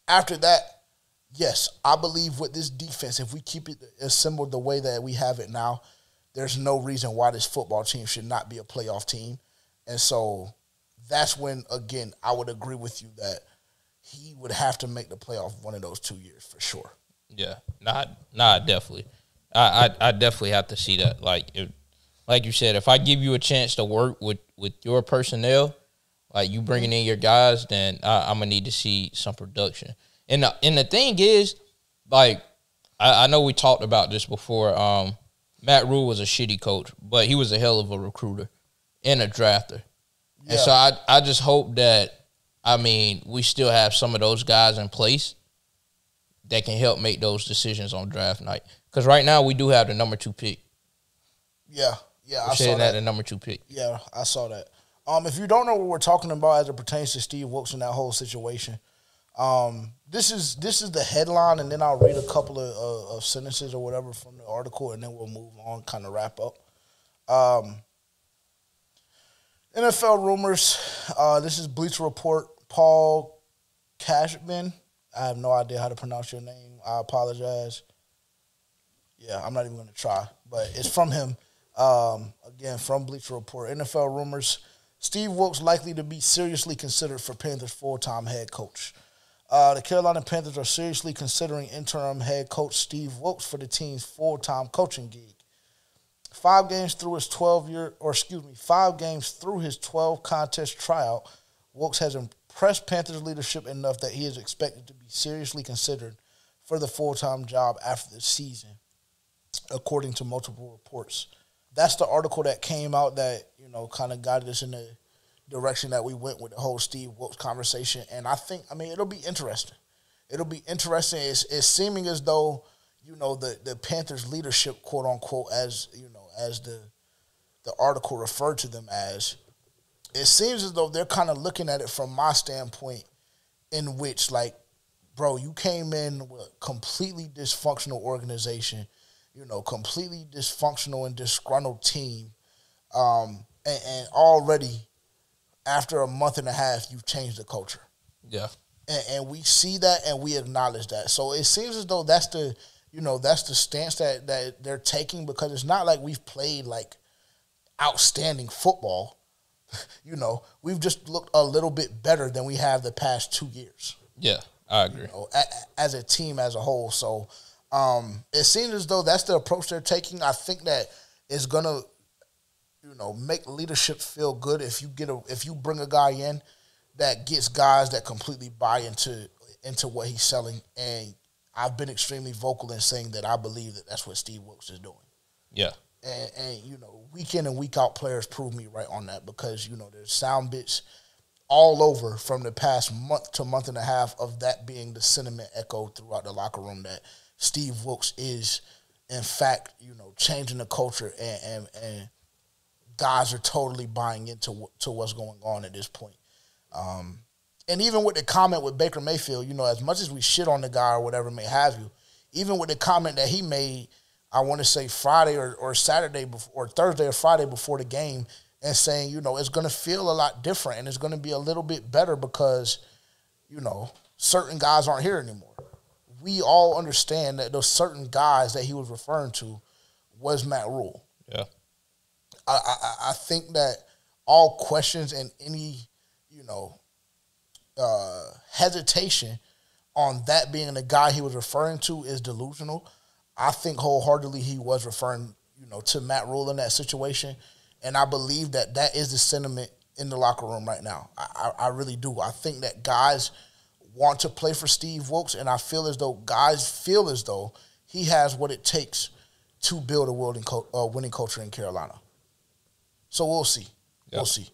After that, yes, I believe with this defense, if we keep it assembled the way that we have it now, there's no reason why this football team should not be a playoff team. And so that's when, again, I would agree with you that he would have to make the playoff one of those 2 years for sure. Yeah. Nah, definitely. I definitely have to see that. Like you said, if I give you a chance to work with your personnel, like you bringing in your guys, then I'm going to need to see some production. And the thing is, like, I know we talked about this before. Matt Rule was a shitty coach, but he was a hell of a recruiter and a drafter. Yeah. And so I just hope that, we still have some of those guys in place that can help make those decisions on draft night. Because right now we do have the number 2 pick. Yeah, I saw that. that. The number 2 pick. Yeah, I saw that. If you don't know what we're talking about as it pertains to Steve Wilks and that whole situation, this is the headline, and then I'll read a couple of sentences or whatever from the article, and then we'll move on, kind of wrap up. NFL rumors. This is Bleacher Report. Paul Cashman. I have no idea how to pronounce your name. I apologize. Yeah, I'm not even going to try, but it's from him. Again, from Bleacher Report. NFL rumors. Steve Wilks likely to be seriously considered for Panthers full-time head coach. The Carolina Panthers are seriously considering interim head coach Steve Wilks for the team's full-time coaching gig. 5 games through his 12-contest tryout, Wilks has impressed Panthers leadership enough that he is expected to be seriously considered for the full-time job after the season, according to multiple reports. That's the article that came out that, kind of guided us in the direction that we went with the whole Steve Wilks conversation. And I think, it'll be interesting. It'll be interesting. It's seeming as though, the Panthers leadership, quote unquote, as the article referred to them as, it seems as though they're kind of looking at it from my standpoint, in which, like, bro, you came in with a completely dysfunctional organization, completely dysfunctional and disgruntled team, and already after a month and a half, you've changed the culture. Yeah. And we see that and we acknowledge that. So it seems as though that's the stance that they're taking, because it's not like we've played like outstanding football. We've just looked a little bit better than we have the past 2 years. Yeah, I agree. As a team as a whole. So it seems as though that's the approach they're taking. I think that it's gonna, make leadership feel good if you bring a guy in that gets guys that completely buy into what he's selling. And I've been extremely vocal in saying that I believe that that's what Steve Wilks is doing. Yeah. And week in and week out, players prove me right on that, because, there's sound bits all over from the past month to month and a half of that being the sentiment echoed throughout the locker room, that Steve Wilks is, in fact, changing the culture, and guys are totally buying into what's going on at this point. And even with the comment with Baker Mayfield, you know, as much as we shit on the guy or whatever may have you, even with the comment that he made, I want to say Friday or Saturday before, or Thursday or Friday before the game, and saying, you know, it's going to feel a lot different and it's going to be a little bit better because, you know, certain guys aren't here anymore. We all understand that those certain guys that he was referring to was Matt Rule. Yeah. I think that all questions and any, you know, hesitation on that being the guy he was referring to is delusional. I think wholeheartedly he was referring, you know, to Matt Rule in that situation, and I believe that that is the sentiment in the locker room right now. I really do. I think that guys want to play for Steve Wilks, and I feel as though guys feel as though he has what it takes to build a winning culture in Carolina. So we'll see. Yep. We'll see.